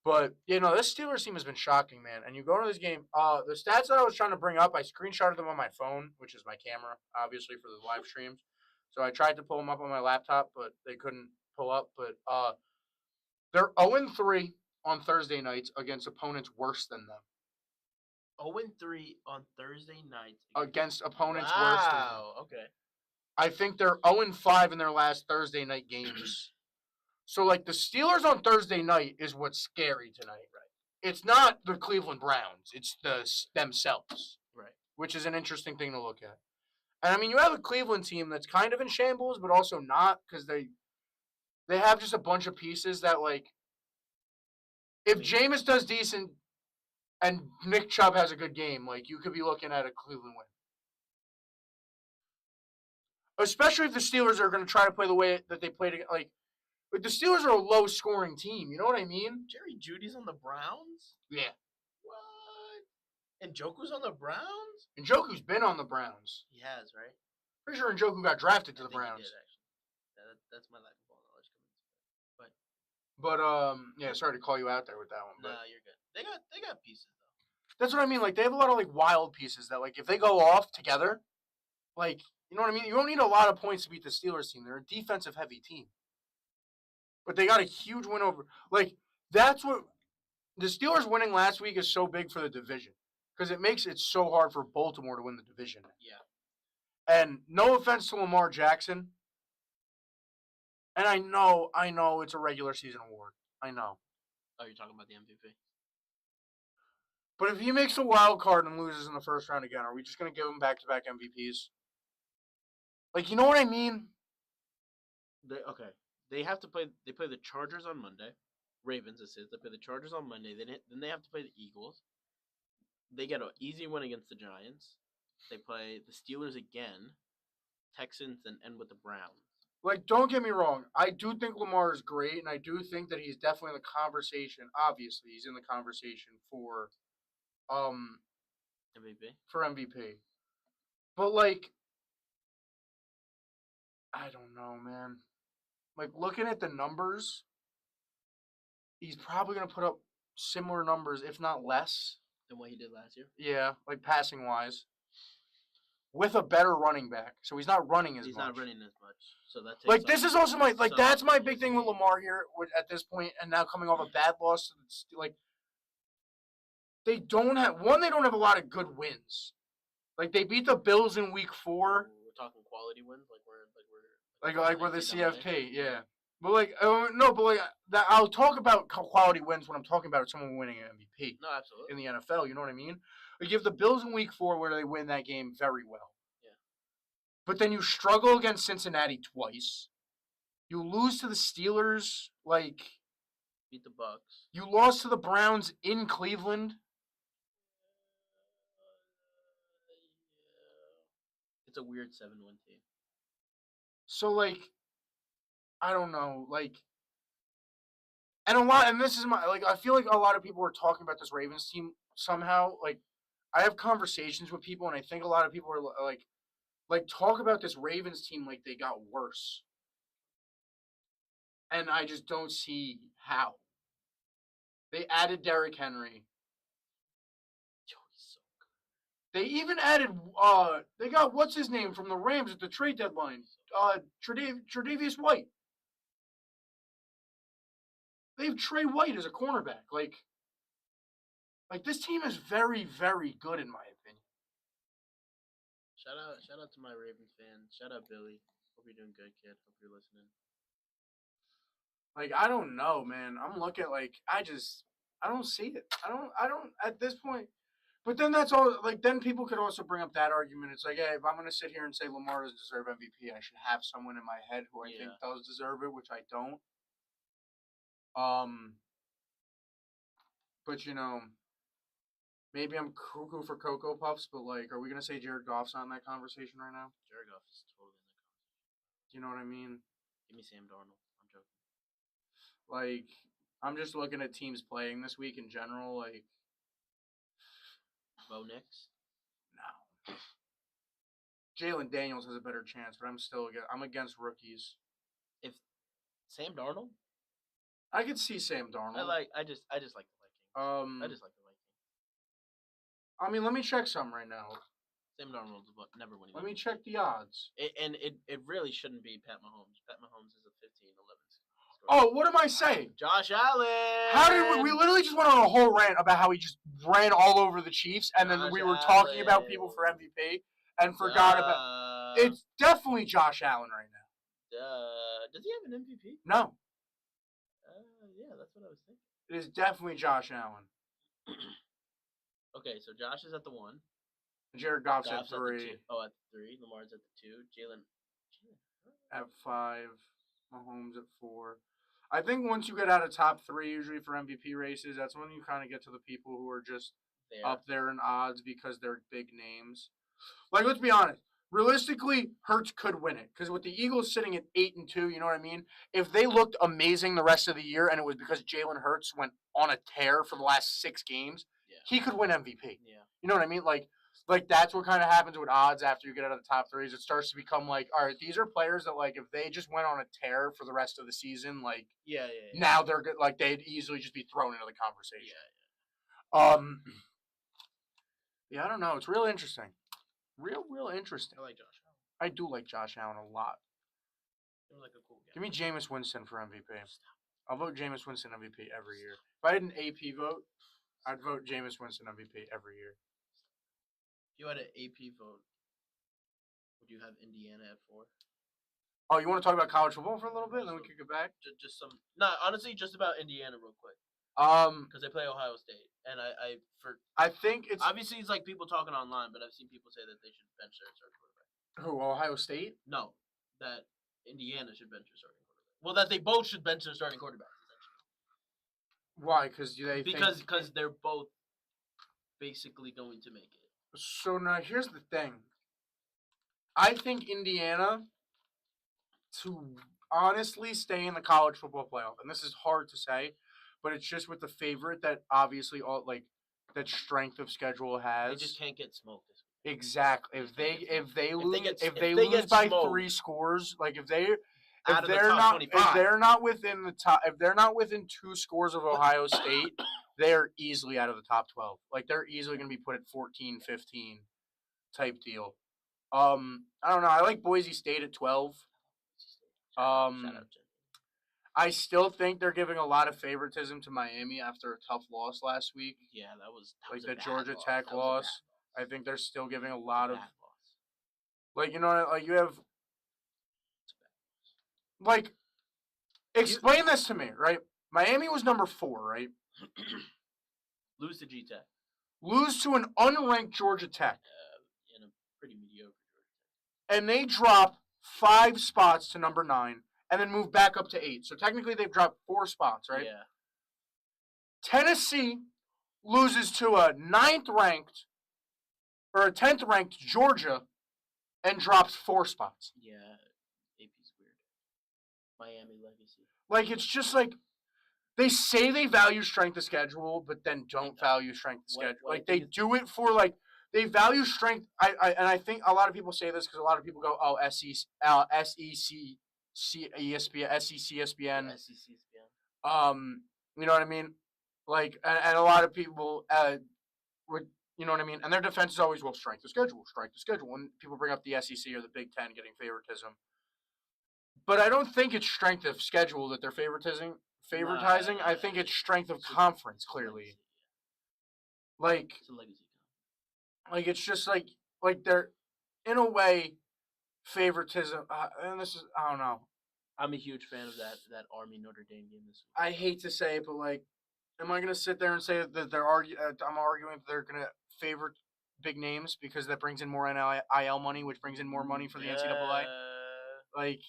But this Steelers team has been shocking, man. And you go into this game, the stats that I was trying to bring up, I screenshotted them on my phone, which is my camera, obviously for the live streams. So I tried to pull them up on my laptop, but they couldn't pull up. But they're 0-3 on Thursday nights against opponents worse than them. 0-3 on Thursday nights against opponents worse than them. Wow, okay. I think they're 0-5 in their last Thursday night games. So, like, the Steelers on Thursday night is what's scary tonight. Right. It's not the Cleveland Browns. It's themselves. Right. Which is an interesting thing to look at. And, I mean, you have a Cleveland team that's kind of in shambles, but also not, because they have just a bunch of pieces that, like, if Jameis does decent and Nick Chubb has a good game, like, you could be looking at a Cleveland win. Especially if the Steelers are going to try to play the way that they played, like, but the Steelers are a low-scoring team. You know what I mean? Jerry Jeudy's on the Browns? Yeah. What? And Njoku's on the Browns? Njoku's been on the Browns. He has, right? Pretty sure Njoku got drafted to the Browns. He did, actually. That's my lack of ball knowledge coming into it. But sorry to call you out there with that one. But no, you're good. They got pieces, though. That's what I mean. Like, they have a lot of, like, wild pieces that, like, if they go off together, like, you know what I mean? You don't need a lot of points to beat the Steelers team. They're a defensive-heavy team. But they got a huge win over. Like, that's what the Steelers winning last week is so big for the division because it makes it so hard for Baltimore to win the division. Yeah. And no offense to Lamar Jackson. And I know it's a regular season award. I know. Oh, you're talking about the MVP? But if he makes a wild card and loses in the first round again, are we just going to give him back-to-back MVPs? Like, you know what I mean? Okay. They have to play. They play the Chargers on Monday. Ravens, this is. They play the Chargers on Monday. Then they have to play the Eagles. They get an easy win against the Giants. They play the Steelers again, Texans, and end with the Browns. Like, don't get me wrong. I do think Lamar is great, and I do think that he's definitely in the conversation. Obviously, he's in the conversation for MVP. For MVP. But, like, I don't know, man. Like, looking at the numbers, he's probably going to put up similar numbers, if not less. Than what he did last year? Yeah, like passing-wise. With a better running back. So he's not running as much. He's not running as much. So that takes like, this is also my, like, that's my big thing with Lamar here at this point, and now coming off a bad loss. Like, they don't have a lot of good wins. Like, they beat the Bills in week 4. We're talking quality wins? Like we're the CFP, yeah. But I'll talk about quality wins when I'm talking about someone winning an MVP. No, absolutely. In the NFL, you know what I mean? Like, you have the Bills in week 4 where they win that game very well. Yeah. but then you struggle against Cincinnati twice. You lose to the Steelers, beat the Bucks. You lost to the Browns in Cleveland. It's a weird 7-1 team. So I don't know, and this is I feel like a lot of people are talking about this Ravens team somehow. I have conversations with people, and I think a lot of people are talk about this Ravens team like they got worse. And I just don't see how. They added Derrick Henry. He's so good. They even added, they got, what's his name from the Rams at the trade deadline? Tre'Davious White. They have Trey White as a cornerback. This team is very, very good in my opinion. Shout out to my Ravens fan. Shout out Billy. Hope you're doing good, kid. Hope you're listening. I don't know, man. I'm looking I don't see it. I don't at this point. But then that's all. Then people could also bring up that argument. It's hey, if I'm gonna sit here and say Lamar doesn't deserve MVP, I should have someone in my head who I think does deserve it, which I don't. But maybe I'm cuckoo for Cocoa Puffs. But are we gonna say Jared Goff's not in that conversation right now? Jared Goff is totally in that conversation. You know what I mean? Give me Sam Darnold. I'm joking. I'm just looking at teams playing this week in general. Bo Nix? No. Jalen Daniels has a better chance, but I'm against rookies. If Sam Darnold? I could see Sam Darnold. I just like the Vikings. I just like the Vikings. I mean, let me check some right now. Sam Darnold never winning. Let me check the odds. It really shouldn't be Pat Mahomes. Pat Mahomes is a 15-11. Oh, what am I saying? Josh Allen. How did we literally just went on a whole rant about how he just ran all over the Chiefs, and then we were talking about people for MVP and forgot about. It's definitely Josh Allen right now. Does he have an MVP? No. Yeah, that's what I was thinking. It is definitely Josh Allen. Okay, so Josh is at the 1. Jared Goff's at 3. At 3. Lamar's at the 2. Jalen at 5. Mahomes at 4. I think once you get out of top 3, usually for MVP races, that's when you kind of get to the people who are just up there in odds because they're big names. Let's be honest. Realistically, Hurts could win it because with the Eagles sitting at 8-2, you know what I mean? If they looked amazing the rest of the year and it was because Jalen Hurts went on a tear for the last 6 games, he could win MVP. Yeah. You know what I mean? That's what kind of happens with odds after you get out of the top 3s. It starts to become all right, these are players that if they just went on a tear for the rest of the season, now they're good. They'd easily just be thrown into the conversation. Yeah, I don't know. It's real interesting. Real interesting. I like Josh Allen. I do like Josh Allen a lot. Seems like a cool guy. Give me Jameis Winston for MVP. I'll vote Jameis Winston MVP every year. If I had an AP vote, I'd vote Jameis Winston MVP every year. If you had an AP vote, would you have Indiana at 4? Oh, you want to talk about college football for a little bit, and then we can get back? Just some. No, honestly, just about Indiana real quick. Because they play Ohio State, and I think it's obviously it's people talking online, but I've seen people say that they should bench their starting quarterback. Who, Ohio State? No, that Indiana should bench their starting quarterback. Well, that they both should bench their starting quarterback. Why? Because they're both basically going to make it. So now here's the thing. I think Indiana to honestly stay in the college football playoff, and this is hard to say, but it's just with the favorite that obviously that strength of schedule has. They just can't get smoked this week. Exactly. If they lose by smoked, 3 scores, if they're not within the top, if they're not within 2 scores of Ohio State, they're easily out of the top 12. They're easily going to be put at 14, 15 type deal. I don't know. I like Boise State at 12. I still think they're giving a lot of favoritism to Miami after a tough loss last week. Yeah, that was the Georgia Tech loss. I think they're still giving a lot of you have explain this to me, right? Miami was number 4, right? Lose to G Tech. Lose to an unranked Georgia Tech. And a pretty mediocre Georgia and they drop 5 spots to number 9 and then move back up to 8. So technically they've dropped 4 spots, right? Yeah. Tennessee loses to a 9th ranked or a 10th ranked Georgia and drops 4 spots. Yeah, AP's weird. Miami legacy. Like, it's just like they say they value strength of schedule, but then don't value strength of schedule. Like, they do it for, like, they value strength. And I think a lot of people say this because a lot of people go, oh, SEC, ESPN, SEC, ESPN. You know what I mean? Like, and a lot of people would, you know what I mean? And their defense is always, well, strength of schedule. When people bring up the SEC or the Big Ten getting favoritism. But I don't think it's strength of schedule that they're favoritizing. I think it's strength of conference, clearly. Like, it's a legacy. Like, it's just like they're, in a way, favoritism. And this is, I don't know. I'm a huge fan of that Army Notre Dame game this week. I hate to say it, but, like, am I going to sit there and say that I'm arguing that they're going to favor big names because that brings in more NIL money, which brings in more money for the NCAA? Like,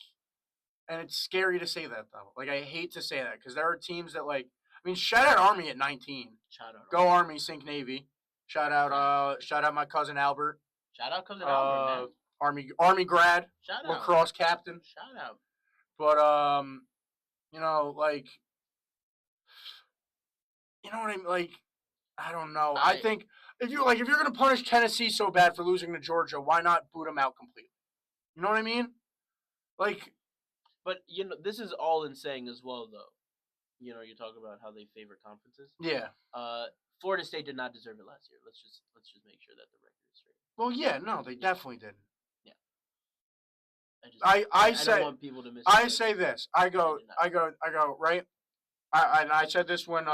and it's scary to say that, though. Like, I hate to say that because there are teams that, like, I mean, shout out Army at 19. Shout out. Go Army, sink Navy. Shout out my cousin Albert. Shout out cousin Albert, man. Army grad. Shout out. Lacrosse captain. Shout out. But you know, like, you know what I mean? Like, I don't know. I think if you're gonna punish Tennessee so bad for losing to Georgia, why not boot them out completely? You know what I mean? Like, but you know, this is all in saying as well, though. You know, you talk about how they favor conferences. Yeah. Florida State did not deserve it last year. Let's just make sure that the record is straight. Well, yeah, no, they definitely didn't. Yeah. I don't want people to miss. I say this. I go right. I said this when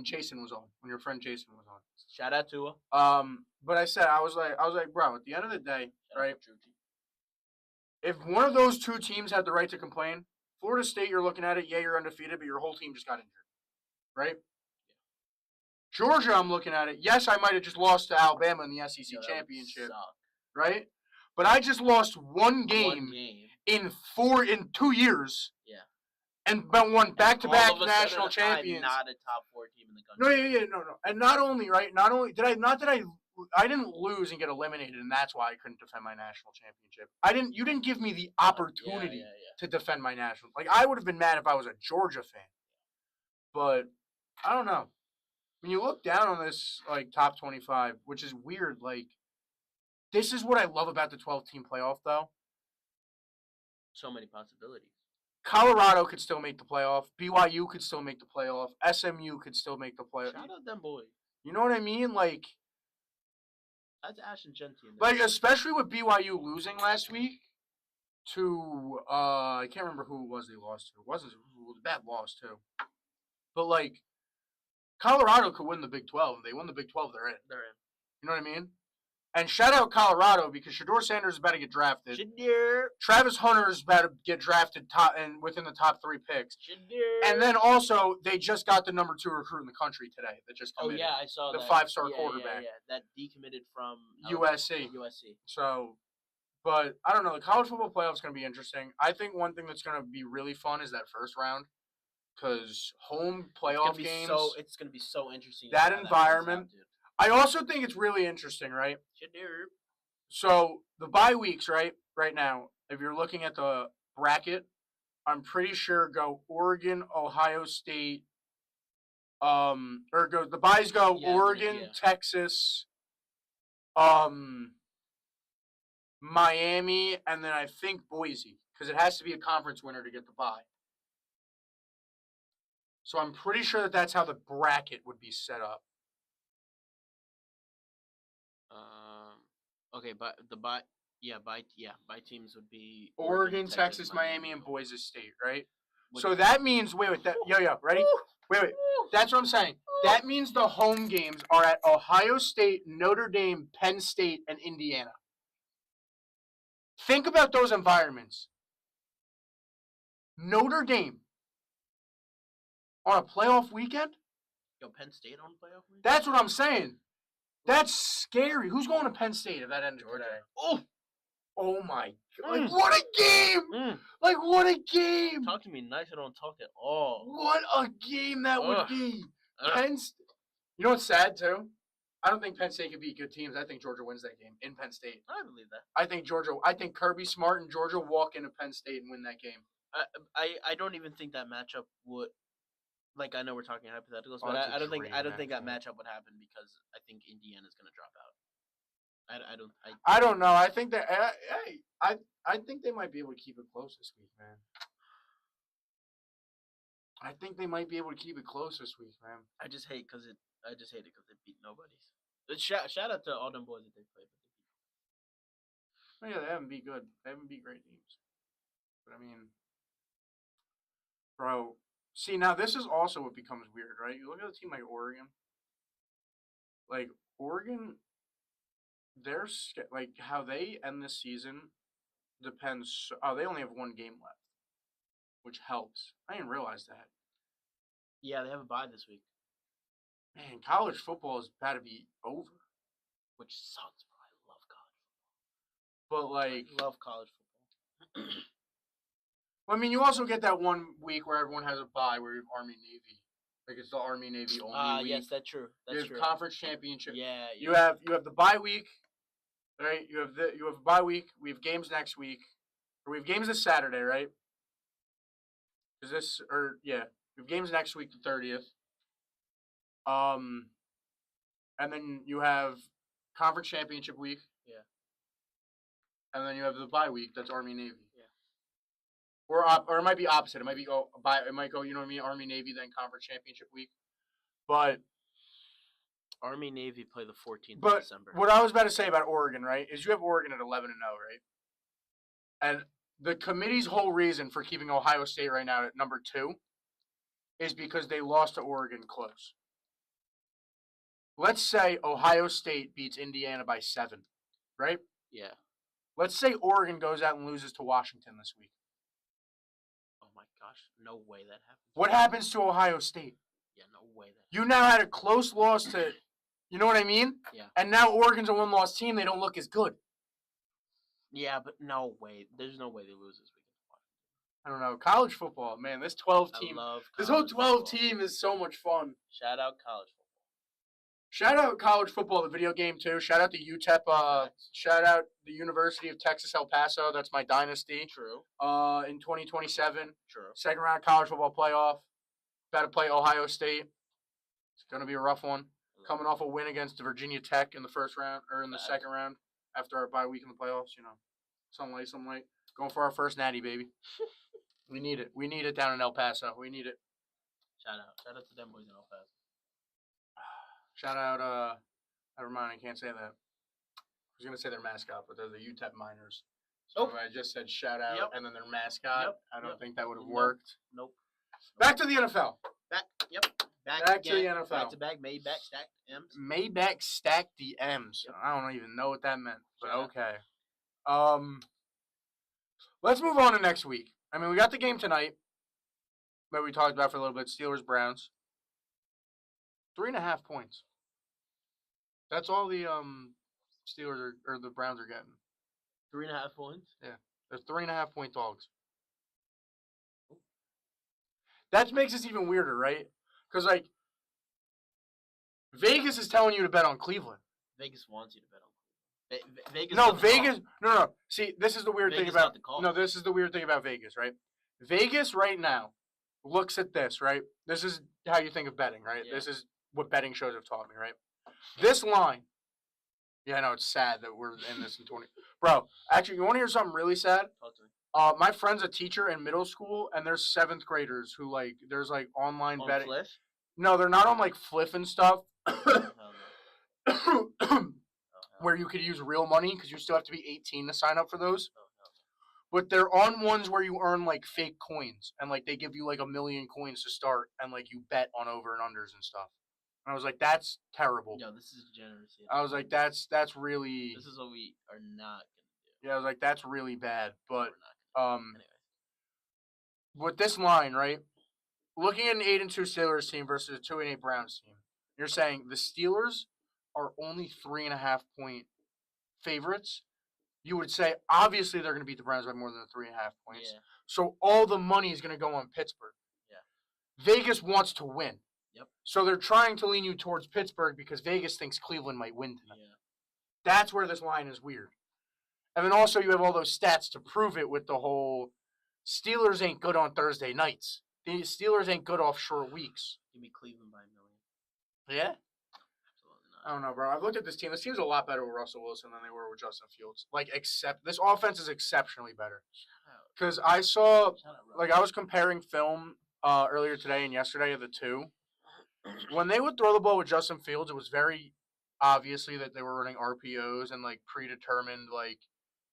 Jason was on, when your friend Jason was on. Shout out to her. But I said I was like, bro, at the end of the day, right? If one of those two teams had the right to complain, Florida State, you're looking at it, yeah, you're undefeated, but your whole team just got injured, right? Georgia, I'm looking at it. Yes, I might have just lost to Alabama in the SEC championship, right? But I just lost one game in 2 years. Yeah. And won back-to-back national champions. Not a top 4 team in the country. No. And not only I didn't lose and get eliminated, and that's why I couldn't defend my national championship. You didn't give me the opportunity to defend my national. Like, I would have been mad if I was a Georgia fan. But I don't know. When you look down on this, like, top 25, which is weird, like, this is what I love about the 12-team playoff, though. So many possibilities. Colorado could still make the playoff. BYU could still make the playoff. SMU could still make the playoff. Shout out them boys. You know what I mean? Like, that's Ash and Genty. Like, especially with BYU losing last week to I can't remember who it was they lost to. It was a bad loss too. But, like, Colorado could win the Big 12. They win the Big 12, they're in. You know what I mean? And shout out Colorado because Shedeur Sanders is about to get drafted. Travis Hunter is about to get drafted within the top 3 picks. And then also, they just got the number 2 recruit in the country today that just committed. Oh, yeah, I saw the that. 5-star quarterback. Yeah, that decommitted from USC. So, but I don't know. The college football playoff is going to be interesting. I think one thing that's going to be really fun is that first round. Because home playoff games. It's going to be so interesting. That environment. I also think it's really interesting, right? So the bye weeks, right now, if you're looking at the bracket, I'm pretty sure go Oregon, Ohio State, the byes go Oregon, Texas, Miami, and then I think Boise, because it has to be a conference winner to get the bye. So I'm pretty sure that that's how the bracket would be set up. Okay, but by teams would be Oregon, Texas, Miami, and Boise State, right? So that means ready? Wait. That's what I'm saying. That means the home games are at Ohio State, Notre Dame, Penn State, and Indiana. Think about those environments. Notre Dame on a playoff weekend? Yo, Penn State on a playoff weekend? That's what I'm saying. That's scary. Who's going to Penn State if that ends today? Oh, Oh my god! Like what a game! Like what a game! Talk to me nice. I don't talk at all. What a game that would be! Penn State. You know what's sad too? I don't think Penn State could beat good teams. I think Georgia wins that game in Penn State. I believe that. I think Kirby Smart and Georgia walk into Penn State and win that game. I don't even think that matchup would. Like I know we're talking hypotheticals, but I don't think that matchup would happen because I think Indiana's going to drop out. I don't know. I think that I think they might be able to keep it close this week, man. I think they might be able to keep it close this week, man. I just hate it because they beat nobodies. Shout out to all them boys that they played. But yeah, they haven't beat good. They haven't beat great teams. But I mean, bro, see now this is also what becomes weird, right? You look at a team like Oregon. Like Oregon, they're like how they end this season depends. Oh, they only have one game left, which helps. I didn't realize that. Yeah, they have a bye this week. Man, college football is about to be over. Which sucks, bro. I love college football. But like, I love college football. Well, I mean, you also get that 1 week where everyone has a bye, where you have Army Navy. Like it's the Army Navy only week. Yes, that's true. That's true. Conference championship. Yeah. You have the bye week, right? You have a bye week. We have games next week, or we have games this Saturday, right? We have games next week, the 30th. And then you have conference championship week. Yeah. And then you have the bye week. That's Army Navy. Yeah. Or it might be opposite. It might be It might go. You know what I mean? Army Navy, then conference championship week. But Army Navy play the 14th of December. What I was about to say about Oregon, right, is you have Oregon at 11-0, right? And the committee's whole reason for keeping Ohio State right now at number 2 is because they lost to Oregon close. Let's say Ohio State beats Indiana by 7, right? Yeah. Let's say Oregon goes out and loses to Washington this week. Oh my gosh, no way that happens. What happens to Ohio State? Yeah, no way that happens. You now had a close loss to, you know what I mean? Yeah. And now Oregon's a 1-loss team. They don't look as good. Yeah, but no way. There's no way they lose this weekend. I don't know. College football, man. This 12 team. This whole 12 team is so much fun. Shout out college football. Shout out college football, the video game too. Shout out to UTEP. Shout out the University of Texas El Paso. That's my dynasty. True. In 2027. True. Second round college football playoff. Got to play Ohio State. It's gonna be a rough one. Coming off a win against Virginia Tech in the first round or in the second round after our bye week in the playoffs. You know, something like. Going for our first natty, baby. We need it. We need it down in El Paso. We need it. Shout out to them boys in El Paso. Shout out, never mind, I can't say that. I was going to say their mascot, but they're the UTEP Miners. So I just said shout out and then their mascot. I don't think that would have worked. Nope. Back to the NFL. Back to the NFL. Back to back, Maybach stacked M's. Maybach stacked the M's. Yep. I don't even know what that meant, but okay. Let's move on to next week. I mean, we got the game tonight that we talked about for a little bit, Steelers-Browns. 3.5 points. That's all the Steelers or the Browns are getting. 3.5 points? Yeah. They're 3.5-point dogs. That makes this even weirder, right? Because, like, Vegas is telling you to bet on Cleveland. Vegas wants you to bet on Cleveland. Vegas. No, Vegas. No. See, this is the weird thing about. No, this is the weird thing about Vegas, right? Vegas right now looks at this, right? This is how you think of betting, right? Yeah. This is what betting shows have taught me, right? This line. Yeah, I know it's sad that we're in this in 20. Bro, actually, you want to hear something really sad? Talk to me. My friend's a teacher in middle school, and there's 7th graders who there's online betting. Fliff? No, they're not on Fliff and stuff. Where you could use real money because you still have to be 18 to sign up for those. But they're on ones where you earn fake coins and they give you 1 million coins to start and you bet on over and unders and stuff. And I was like, that's terrible. Yo, this is generous. I was like, that's really. This is what we are not gonna do. Yeah, I was like, that's really bad. But Anyways. With this line, right? Looking at an 8-2 Steelers team versus a 2-8 Browns team, you're saying the Steelers are only 3.5-point favorites you would say obviously they're going to beat the Browns by more than 3.5 points. Yeah. So all the money is going to go on Pittsburgh. Yeah. Vegas wants to win. Yep. So they're trying to lean you towards Pittsburgh because Vegas thinks Cleveland might win tonight. Yeah. That's where this line is weird. And then also you have all those stats to prove it with the whole Steelers ain't good on Thursday nights. The Steelers ain't good off short weeks. Give me Cleveland by 1 million. Yeah? Absolutely not. I don't know, bro. I've looked at this team. This team's a lot better with Russell Wilson than they were with Justin Fields. Except this offense is exceptionally better. Because I saw, I was comparing film earlier today and yesterday of the two. When they would throw the ball with Justin Fields, it was very obviously that they were running RPOs and predetermined,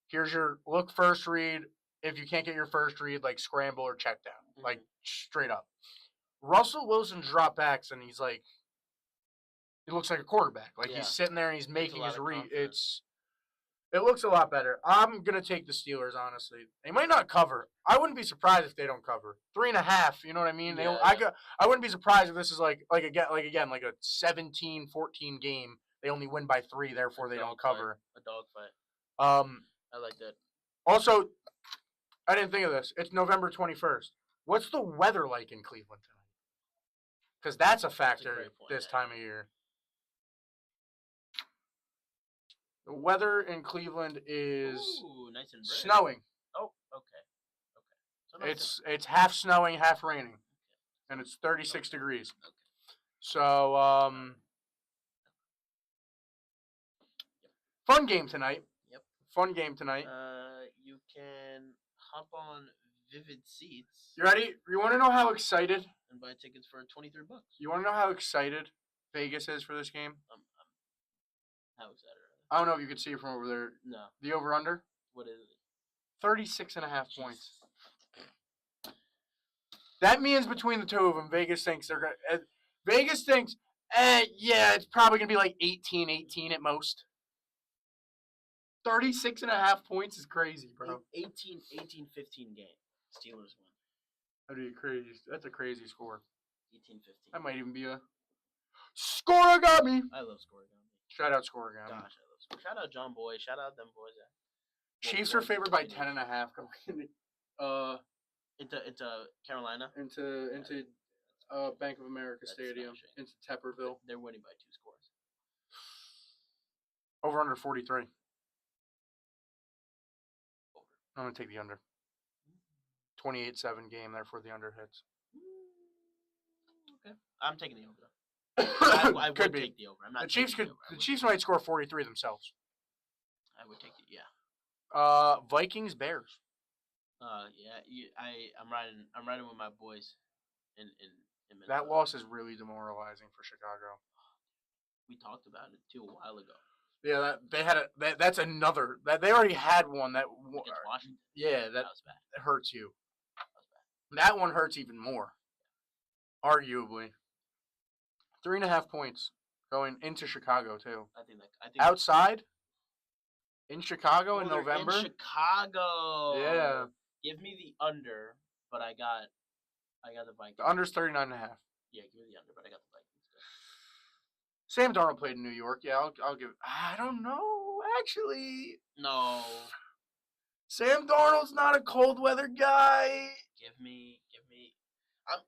here's your look first read. If you can't get your first read, scramble or check down, straight up. Russell Wilson drop backs and he's he looks like a quarterback. He's sitting there and he's making his read. It looks a lot better. I'm gonna take the Steelers, honestly. They might not cover. I wouldn't be surprised if they don't cover 3.5. You know what I mean? Yeah, I wouldn't be surprised if this is like a 17-14 game. They only win by 3, therefore they don't cover. A dogfight. I like that. Also, I didn't think of this. It's November 21st. What's the weather like in Cleveland tonight? Because that's a factor this time of year. The weather in Cleveland is nice and snowing. Oh, okay. So it's half snowing, half raining, and it's 36 degrees. Okay. So fun game tonight. Yep. Fun game tonight. You can hop on Vivid Seats. You ready? You want to know how excited? And buy tickets for $23. You want to know how excited Vegas is for this game? How excited? I don't know if you can see it from over there. No. The over-under? What is it? 36.5 points. That means between the two of them, Vegas thinks they're going to... Vegas thinks, yeah, it's probably going to be 18-18 at most. 36.5 points is crazy, bro. 18-15 game. Steelers win. That'd be crazy. That's a crazy score. 18-15. That might even be a scoregami. I love scoregami. Shout out scoregami. Gosh, I love scoregami. Shout out John Boy. Shout out them boys. Chiefs are favored by 10.5 going into Carolina. Into Bank of America Stadium. Smashing. Into Tepperville. They're winning by 2 scores. Over under 43. Over. I'm gonna take the under. 28-7 game, therefore the under hits. Okay. I'm taking the over. I would could be. Take the over. I'm not the Chiefs could. The Chiefs might score 43 themselves. I would take it. Yeah. Vikings Bears. Yeah. I'm riding with my boys. In that loss is really demoralizing for Chicago. We talked about it too a while ago. Yeah, that's another that they already had one that against Washington. Yeah, that was bad. That hurts you. That was bad. That one hurts even more. Arguably. 3.5 points going into Chicago too. I think outside in Chicago in November. In Chicago. Yeah. Give me the under, but I got the Vikings. The under's 39.5. Yeah, give me the under, but I got the Vikings. Sam Darnold played in New York. Yeah, I'll give. I don't know actually. No. Sam Darnold's not a cold weather guy. Give me.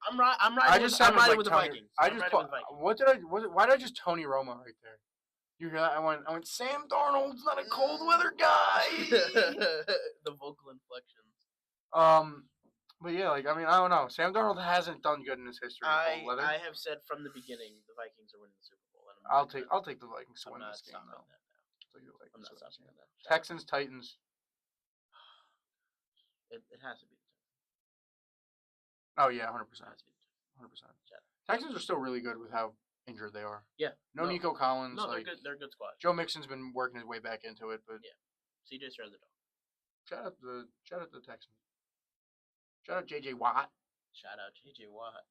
I'm riding with the Vikings. Why did I just Tony Romo right there? You hear that? I went. Sam Darnold's not a cold weather guy. The vocal inflections. But yeah, I don't know. Sam Darnold hasn't done good in his history. I have said from the beginning the Vikings are winning the Super Bowl. And I'll take the Vikings to win this game. I'm not stopping that. Texans Titans. It has to be. Oh yeah, 100%. 100%. Texans are still really good with how injured they are. Yeah. No Nico Collins. No, they're good. They're a good squad. Joe Mixon's been working his way back into it, but yeah. CJ Stroud's the dog. Shout out the Texans. Shout out JJ Watt. Shout out JJ Watt.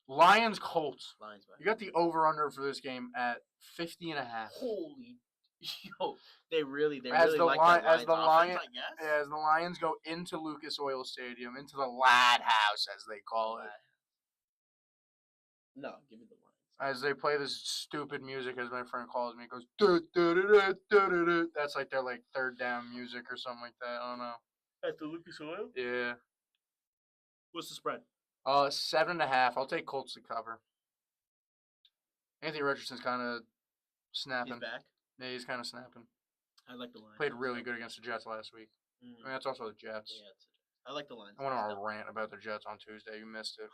Lions Colts. Lions. You got the over under for this game at 50.5. Holy. Yo, they really like that as the Lions offense, I guess. As the Lions go into Lucas Oil Stadium, into the Lad House as they call it. No, give me the Lions. as they play this stupid music, as my friend calls me. It goes, duh, duh, duh, duh, duh, duh, duh. That's like their like third down music or something like that. I don't know. At the Lucas Oil? Yeah. What's the spread? 7.5. I'll take Colts to cover. Anthony Richardson's kind of snapping. He's back? Yeah, he's kind of snapping. I like the line. Played really good against the Jets last week. I mean, that's also the Jets. Yeah, I like the line. I went on a rant about the Jets on Tuesday. You missed it.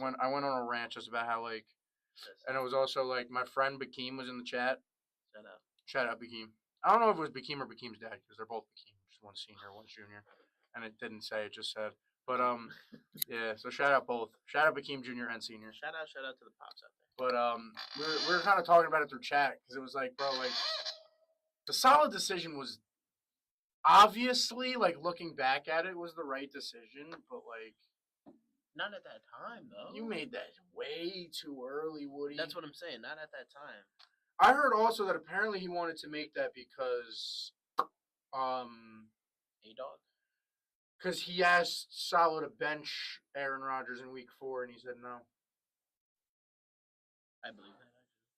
I went on a rant just about how, like, and it was also, like, my friend Bakeem was in the chat. Shout out Bakeem. I don't know if it was Bakeem or Bakeem's dad, because they're both Bakeem. Just one senior, one junior. And it didn't say, it just said. But, yeah, so shout out both. Shout out Bakeem Jr. and Senior. Shout out to the pops out there. But we were kind of talking about it through chat, because it was like, bro, like, the solid decision was obviously, like, looking back at it, was the right decision, but, like, not at that time, though. You made that way too early, Woody. That's what I'm saying. Not at that time. I heard also that apparently he wanted to make that because, A-Dog? Because he asked Saleh to bench Aaron Rodgers in Week 4, and he said no. I believe that, actually.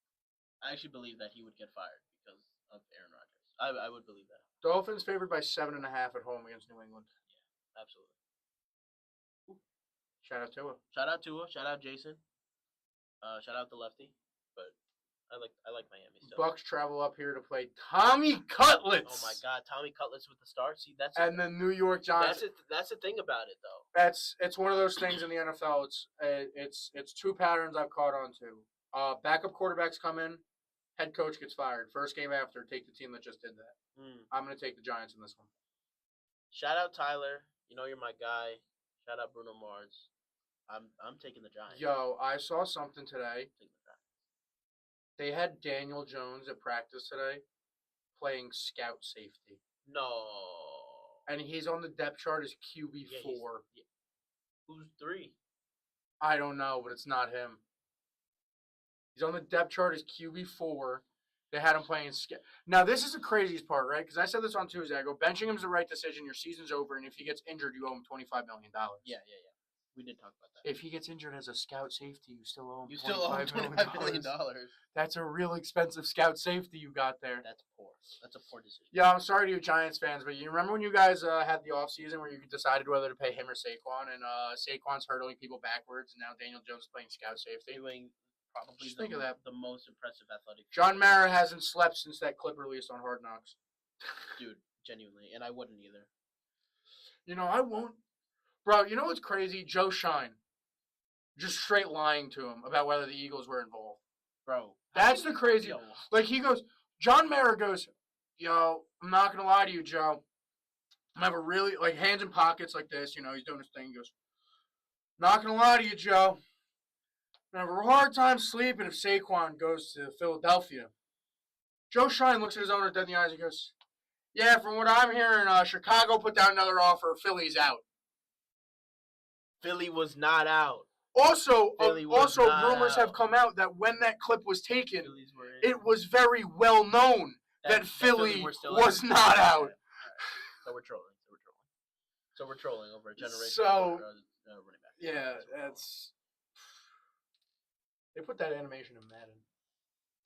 I actually believe that he would get fired because of Aaron Rodgers. I would believe that. Dolphins favored by 7.5 at home against New England. Yeah, absolutely. Shout out Tua. Shout out Tua. Shout out Jason. Shout out the lefty. But I like Miami still. Bucks travel up here to play Tommy Cutlets. Oh my God, Tommy Cutlets with the start. See, that's and the New York Giants. That's the thing about it, though. It's one of those things in the NFL. It's two patterns I've caught on to. Backup quarterbacks come in, head coach gets fired. First game after, take the team that just did that. I'm gonna take the Giants in this one. Shout out Tyler. You know you're my guy. Shout out Bruno Mars. I'm taking the Giants. Yo, I saw something today. They had Daniel Jones at practice today playing scout safety. No. And he's on the depth chart as QB4. Who's 3? I don't know, but it's not him. He's on the depth chart as QB4. They had him playing scout. Now, this is the craziest part, right? Because I said this on Tuesday. I go, benching him's the right decision. Your season's over, and if he gets injured, you owe him $25 million. Yeah. We did talk about that. If he gets injured as a scout safety, you still owe him $25 million. That's a real expensive scout safety you got there. That's poor. That's a poor decision. Yeah, I'm sorry to you Giants fans, but you remember when you guys had the offseason where you decided whether to pay him or Saquon, and Saquon's hurdling people backwards, and now Daniel Jones is playing scout safety? Doing probably Just think of that. The most impressive athletic. John Mara hasn't slept since that clip released on Hard Knocks. Dude, genuinely. And I wouldn't either. You know, I won't. Bro, you know what's crazy? Joe Shine. Just straight lying to him about whether the Eagles were involved. Bro. That's the crazy. Yo. Like, he goes, John Mara goes, yo, I'm not going to lie to you, Joe. I have a really, like, hands in pockets like this. You know, he's doing his thing. He goes, not going to lie to you, Joe. I have a hard time sleeping if Saquon goes to Philadelphia. Joe Shine looks at his owner dead in the eyes and goes, yeah, from what I'm hearing, Chicago put down another offer. Philly's out. Philly was not out. Also, rumors have come out that when that clip was taken, it was very well known that Philly was not out. So we're trolling. So we're trolling over a generation. So, yeah, that's. They put that animation in Madden.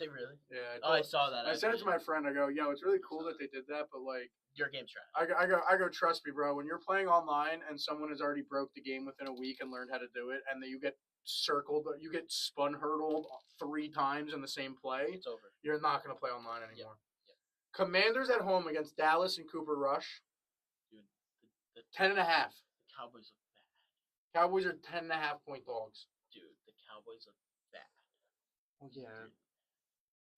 They really? Yeah. I saw that. I sent it to my friend. I go, yo, it's really cool that they did that, but like. Your game's trash. I go, trust me, bro. When you're playing online and someone has already broke the game within a week and learned how to do it, and then you get circled, you get spun hurdled 3 times in the same play, it's over. You're not going to play online anymore. Yeah. Commanders at home against Dallas and Cooper Rush. Dude, 10.5. The Cowboys look bad. Cowboys are 10.5 point dogs. Dude, the Cowboys look bad. Well, yeah. Dude.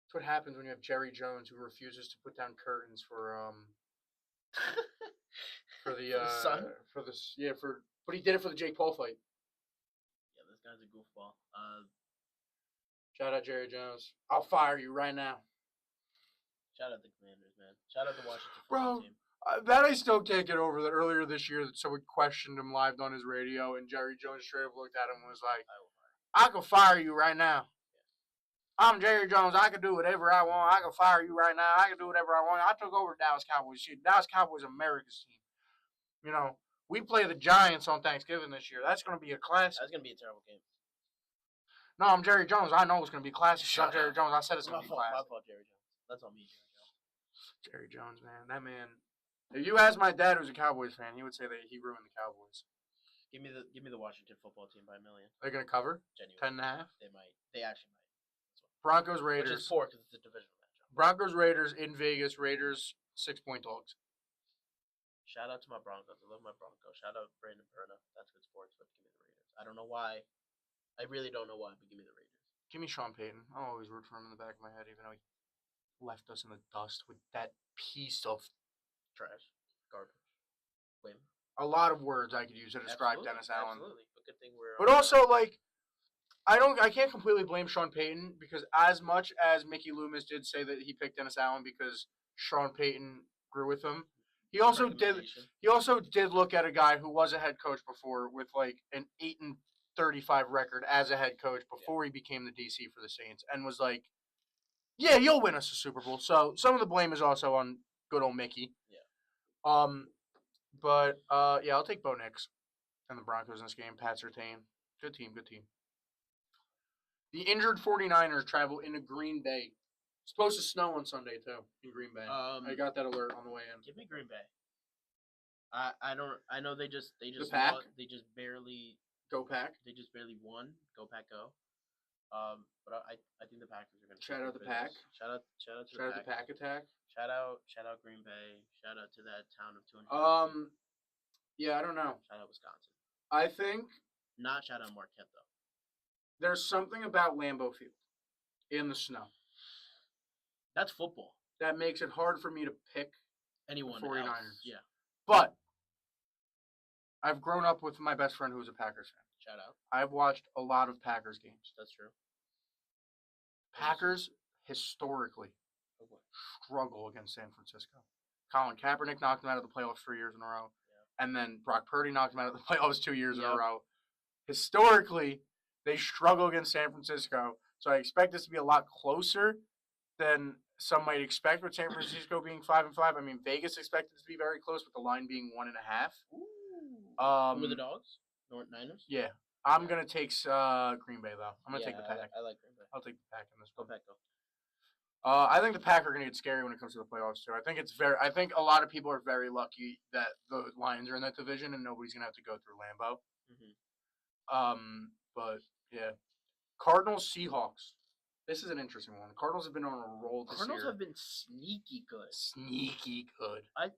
That's what happens when you have Jerry Jones who refuses to put down curtains for for the sun? But he did it for the Jake Paul fight. Yeah, this guy's a goofball. Shout out Jerry Jones. I'll fire you right now. Shout out the Commanders, man. Shout out the Washington football team. That I still can't get over. That earlier this year, that someone questioned him live on his radio, and Jerry Jones straight up looked at him and was like, "I can fire you right now. I'm Jerry Jones. I can do whatever I want. I can fire you right now. I can do whatever I want. I took over Dallas Cowboys. Shit, Dallas Cowboys America's team. You know, we play the Giants on Thanksgiving this year. That's going to be a classic. That's going to be a terrible game. No, I'm Jerry Jones. I know it's going to be classic. I'm Jerry Jones. I said it's going to be classic. My fault, Jerry Jones. That's on me, Jerry Jones, man. That man. If you ask my dad, who's a Cowboys fan, he would say that he ruined the Cowboys. Give me the Washington football team by $1 million. They're going to cover? Genuinely. 10.5? They might. They actually might. Broncos, Raiders. Which is poor because it's a divisional matchup. Broncos, Raiders in Vegas. Raiders, 6-point dogs. Shout out to my Broncos. I love my Broncos. Shout out Brandon Perna. That's good sports, but give me the Raiders. I don't know why. I really don't know why, but give me the Raiders. Give me Sean Payton. I'll always root for him in the back of my head, even though he left us in the dust with that piece of trash, garbage, whim. A lot of words I could use to describe Dennis Allen. Absolutely, but good thing we're. But also, like, I can't completely blame Sean Payton because as much as Mickey Loomis did say that he picked Dennis Allen because Sean Payton grew with him, he also did look at a guy who was a head coach before with like an 8-35 record as a head coach before he became the DC for the Saints and was like, yeah, you'll win us a Super Bowl. So some of the blame is also on good old Mickey. Yeah. But I'll take Bo Nix and the Broncos in this game. Pat Surtain. Good team. The injured 49ers travel into Green Bay. It's supposed to snow on Sunday, too, in Green Bay. I got that alert on the way in. Give me Green Bay. I know they just the Pack? They just barely Go Pack. They just barely won. Go Pack go. But I think the Packers are going to shout out the Pack. Shout out the Pack attack. Shout out Green Bay. Shout out to that town of 200. Yeah, I don't know. Shout out Wisconsin. I think not shout out Marquette though. There's something about Lambeau Field in the snow. That's football. That makes it hard for me to pick anyone. The 49ers. Else. Yeah. But I've grown up with my best friend who's a Packers fan. Shout out. I've watched a lot of Packers games. That's true. Packers historically struggle against San Francisco. Colin Kaepernick knocked them out of the playoffs 3 years in a row. Yeah. And then Brock Purdy knocked them out of the playoffs 2 years in a row. Historically, they struggle against San Francisco. So I expect this to be a lot closer than some might expect with San Francisco being 5-5. I mean, Vegas expected it to be very close with the line being 1.5. Ooh. Who were the dogs? Niners? Yeah. I'm going to take Green Bay, though. I'm going to take the Pack. I like Green Bay. I'll take the Pack in this one. Go Pack, go. I think the Pack are going to get scary when it comes to the playoffs, too. I think a lot of people are very lucky that the Lions are in that division and nobody's going to have to go through Lambeau. Mm-hmm. But, yeah. Cardinals, Seahawks. This is an interesting one. Cardinals have been on a roll this year. Cardinals have been sneaky good. I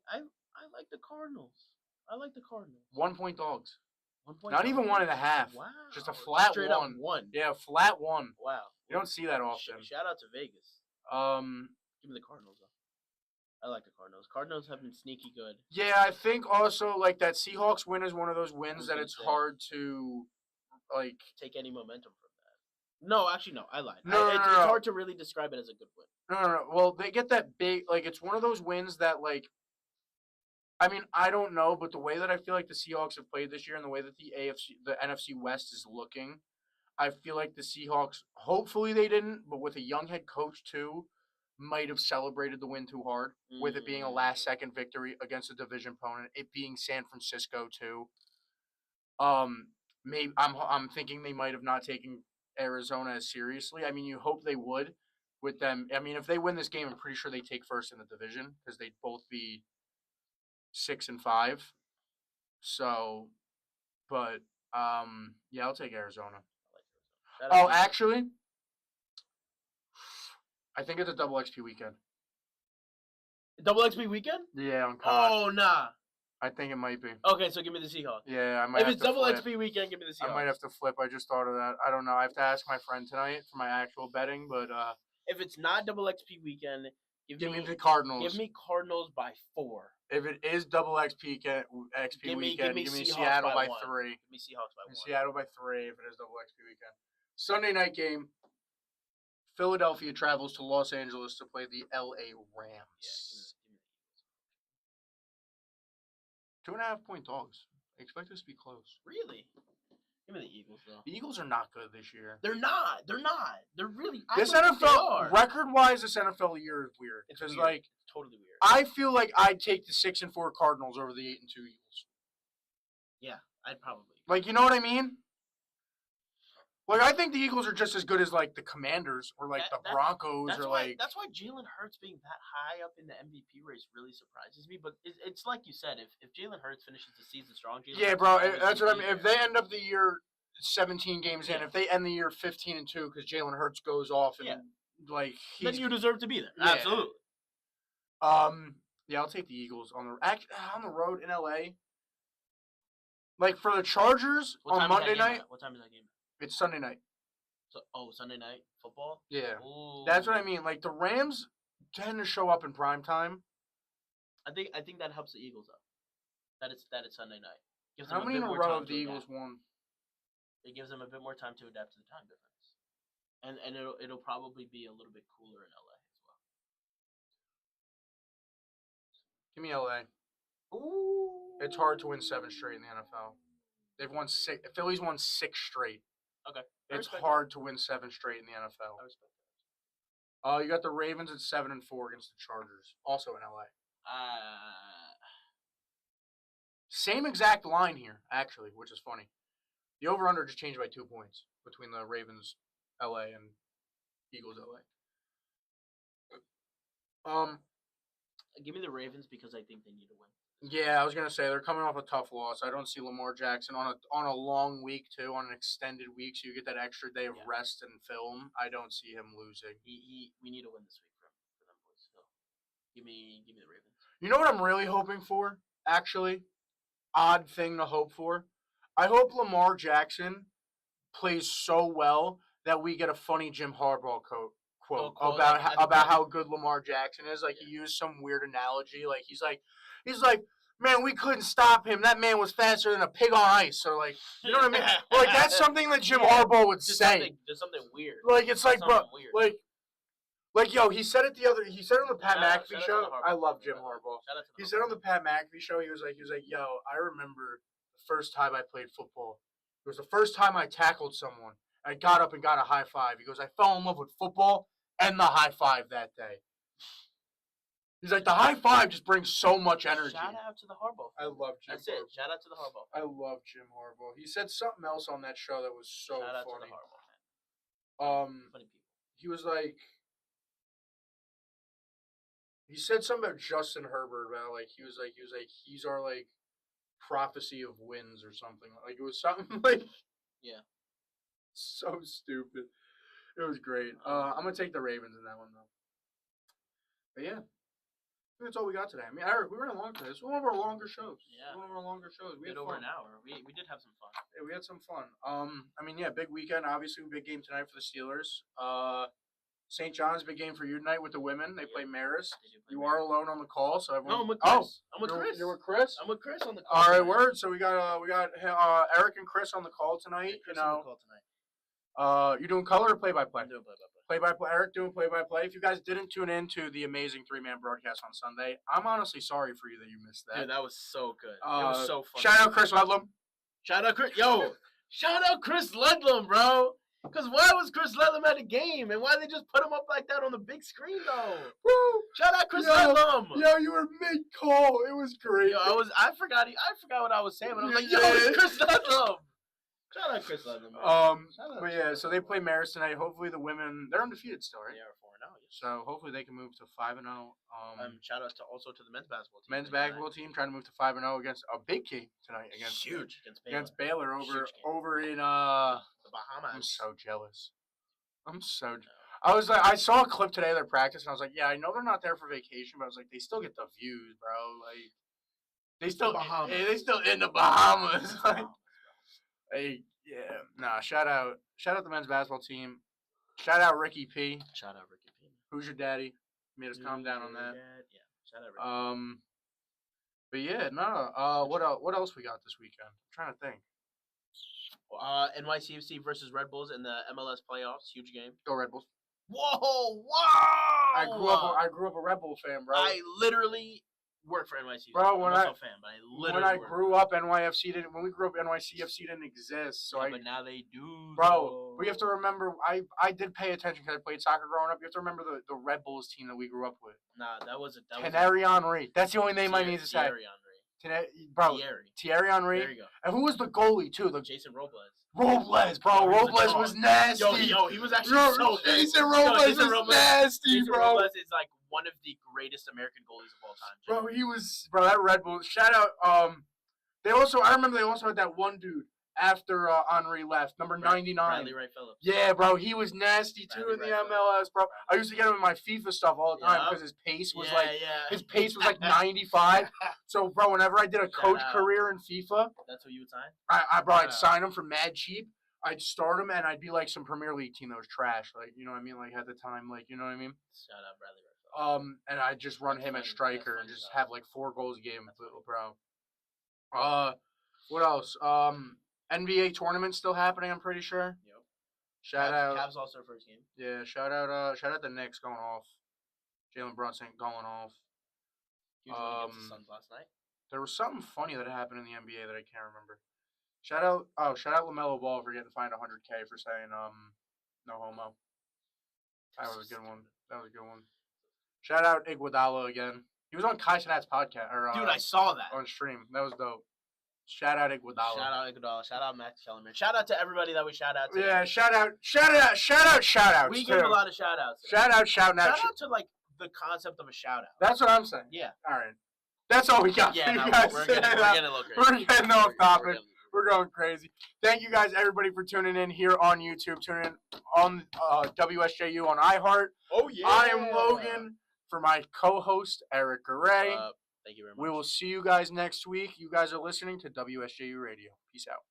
like the Cardinals. 1-point dogs. 1 point. Not even 1.5. Wow. Just a flat straight one. Up one. Yeah, flat one. Wow. You don't see that often. Shout out to Vegas. Give me the Cardinals though. I like the Cardinals. Cardinals have been sneaky good. Yeah, I think also like that Seahawks win is one of those wins that it's hard to like take any momentum from that. No, actually no, I lied. No, it's hard to really describe it as a good win. No. Well, they get that big like it's one of those wins that like I mean, I don't know, but the way that I feel like the Seahawks have played this year and the way that the NFC West is looking, I feel like the Seahawks, hopefully they didn't, but with a young head coach too, might have celebrated the win too hard with it being a last-second victory against a division opponent, it being San Francisco too. Maybe I'm thinking they might have not taken Arizona as seriously. I mean, you hope they would with them. I mean, if they win this game, I'm pretty sure they take first in the division because they'd both be 6-5. So, but yeah, I'll take Arizona. Oh, actually, I think it's a double XP weekend. Double XP weekend? Yeah, on COD. Oh, nah. I think it might be. Okay, so give me the Seahawks. Yeah, I might. If it's double XP weekend, give me the Seahawks. I might have to flip. I just thought of that. I don't know. I have to ask my friend tonight for my actual betting, but if it's not double XP weekend, give me the Cardinals. Give me Cardinals by 4. If it is double XP weekend, give me Seattle by 3. Give me Seahawks by 1. Seattle by 3 if it is double XP weekend. Sunday night game. Philadelphia travels to Los Angeles to play the LA Rams. Yeah, 2.5-point dogs. I expect this to be close. Really? Give me the Eagles, though. The Eagles are not good this year. They're not. They're really. This NFL, record-wise, this NFL year is weird. It's weird. Like totally weird. I feel like I'd take the 6-4 Cardinals over the 8-2 Eagles. Yeah, I'd probably. Like, you know what I mean? Like, I think the Eagles are just as good as, like, the Commanders or, like, the Broncos or, like... That's why Jalen Hurts being that high up in the MVP race really surprises me. But it's like you said, if Jalen Hurts finishes the season strong, yeah, bro, that's what I mean. If they end up the year 17 games in, if they end the year 15-2 because Jalen Hurts goes off and, like... then you deserve to be there. Yeah. Absolutely. Yeah, I'll take the Eagles on the road in LA. Like, for the Chargers on Monday night... What time is that game? It's Sunday night. So, Sunday night football? Yeah. Ooh. That's what I mean. Like, the Rams tend to show up in prime time. I think that helps the Eagles out. That it's Sunday night. Gives them How many in a row have the Eagles won? It gives them a bit more time to adapt to the time difference. And it'll probably be a little bit cooler in LA as well. Give me LA. Ooh. It's hard to win 7 straight in the NFL. They've won 6. Philly's won 6 straight. Okay. It's hard to win 7 straight in the NFL. I respect that. You got the Ravens at 7-4 against the Chargers, also in LA. Same exact line here, actually, which is funny. The over/under just changed by 2 points between the Ravens LA and Eagles LA. Give me the Ravens because I think they need to win. Yeah, I was gonna say they're coming off a tough loss. I don't see Lamar Jackson on a long week too, on an extended week, so you get that extra day of rest and film. I don't see him losing. We need to win this week for them boys. So give me the Ravens. You know what I'm really hoping for? Actually, odd thing to hope for. I hope Lamar Jackson plays so well that we get a funny Jim Harbaugh quote about how good Lamar Jackson is. Like, he used some weird analogy. Like, he's like, man, we couldn't stop him. That man was faster than a pig on ice. Or, like, you know what I mean? Like, that's something that Jim Harbaugh would say. There's something weird. Like, it's like, bro, like, yo, he said it on the Pat McAfee show. I love Jim Harbaugh. He said on the Pat McAfee show, he was like, yo, I remember the first time I played football. It was the first time I tackled someone. I got up and got a high five. He goes, I fell in love with football and the high five that day. He's like, the high five just brings so much energy. Shout out to the Harbaugh. I love Jim Harbaugh. That's it. Shout out to the Harbaugh. I love Jim Harbaugh. He said something else on that show that was so funny. Shout out to the Harbaugh, man. Funny people. He was like, he said something about Justin Herbert about like he was like he's our like prophecy of wins or something. Like, it was something like so stupid. It was great. I'm gonna take the Ravens in that one though. But yeah, I think that's all we got today. I mean, Eric, we were in a long time. This was one of our longer shows. Yeah, one of our longer shows. We had over an hour. We did have some fun. Yeah, we had some fun. I mean, yeah, big weekend. Obviously, big game tonight for the Steelers. St. John's, big game for you tonight with the women. They play Marist. You are alone on the call, so everyone. No, I'm with Chris. I'm with Chris. You're with Chris. I'm with Chris on the call. All right, word. So we got Eric and Chris on the call tonight. Chris on the call tonight. You doing color or play-by-play? I'm doing play-by-play. Play-by-play. Eric doing play-by-play. If you guys didn't tune in to the amazing 3-man broadcast on Sunday, I'm honestly sorry for you that you missed that. Dude, that was so good. It was so fun. Shout out Chris Ludlam. Shout out Chris. Yo, shout out Chris Ludlam, bro. Because why was Chris Ludlam at a game? And why they just put him up like that on the big screen, though? Bro, shout out Chris Ludlam. Yo, you were mid-call. It was great. Yo, I forgot what I was saying. But I was like, yo, it's Chris Ludlam. Shout out Chris Ludlam. But yeah, so they play Marist tonight. Hopefully the women, they're undefeated still, right? They are 4-0. Yes. So hopefully they can move to 5-0. Shout out also to the men's basketball team. Men's basketball team trying to move to 5-0 against a big game tonight against Baylor over in the Bahamas. I'm so jealous. I was like, I saw a clip today of their practice, and I was like, yeah, I know they're not there for vacation, but I was like, they still get the views, bro. Like, they still in the Bahamas. Like, hey, yeah, nah. Shout out the men's basketball team. Shout out Ricky P. Who's your daddy? Made us calm down on that. Yeah. Shout out Ricky. But yeah, no. What else we got this weekend? I'm trying to think. NYCFC versus Red Bulls in the MLS playoffs. Huge game. Go Red Bulls. Whoa! I grew up a Red Bull fan, bro. I literally work for NYCFC. Bro, when I grew up, when we grew up, NYCFC didn't exist. So but now they do. Bro, we have to remember. I did pay attention because I played soccer growing up. You have to remember the Red Bulls team that we grew up with. Nah, that was Thierry Henry. That's the only name I need to say. Thierry Henry. Thierry Henry. There you go. And who was the goalie too? Jason Robles. Robles, bro. Robles was nasty. Yo, he was actually so good. Jason Robles was nasty, Jason bro. Robles is like one of the greatest American goalies of all time. Bro, he was, bro, that Red Bull. Shout out, I remember they also had that one dude after Henri left, number 99. Bradley Wright Phillips. Yeah, bro, he was nasty too in the MLS, bro. I used to get him in my FIFA stuff all the time because his pace was his pace was like 95. So, bro, whenever I did a coach career in FIFA, that's what you would sign. I'd sign him for mad cheap. I'd start him and I'd be like some Premier League team that was trash, like you know what I mean, like at the time, like you know what I mean. Shout out Bradley Wright Phillips. And I'd just run him at striker and just have like 4 goals a game, bro. What else? NBA tournament still happening, I'm pretty sure. Yep. Shout out. Cavs lost their first game. Yeah, shout out the Knicks going off. Jalen Brunson going off. Huge win against the Suns last night. There was something funny that happened in the NBA that I can't remember. Shout out LaMelo Ball for getting fined $100K for saying no homo. That was a good one. Shout out Iguodala again. He was on Kai Cenat's podcast. Dude, I saw that on stream. That was dope. Shout out Iguodala. Shout out Max Kellerman. Shout out to everybody that we shout out to. Yeah, shout out. We gave a lot of shout outs. Shout out to like the concept of a shout out. That's what I'm saying. Yeah. All right. That's all we got. Yeah, we're getting off topic. We're going crazy. Thank you guys, everybody, for tuning in here on YouTube. Tuning in on WSJU on iHeart. Oh, yeah. I am Logan for my co-host, Eric Garay. Thank you very much. We will see you guys next week. You guys are listening to WSJU Radio. Peace out.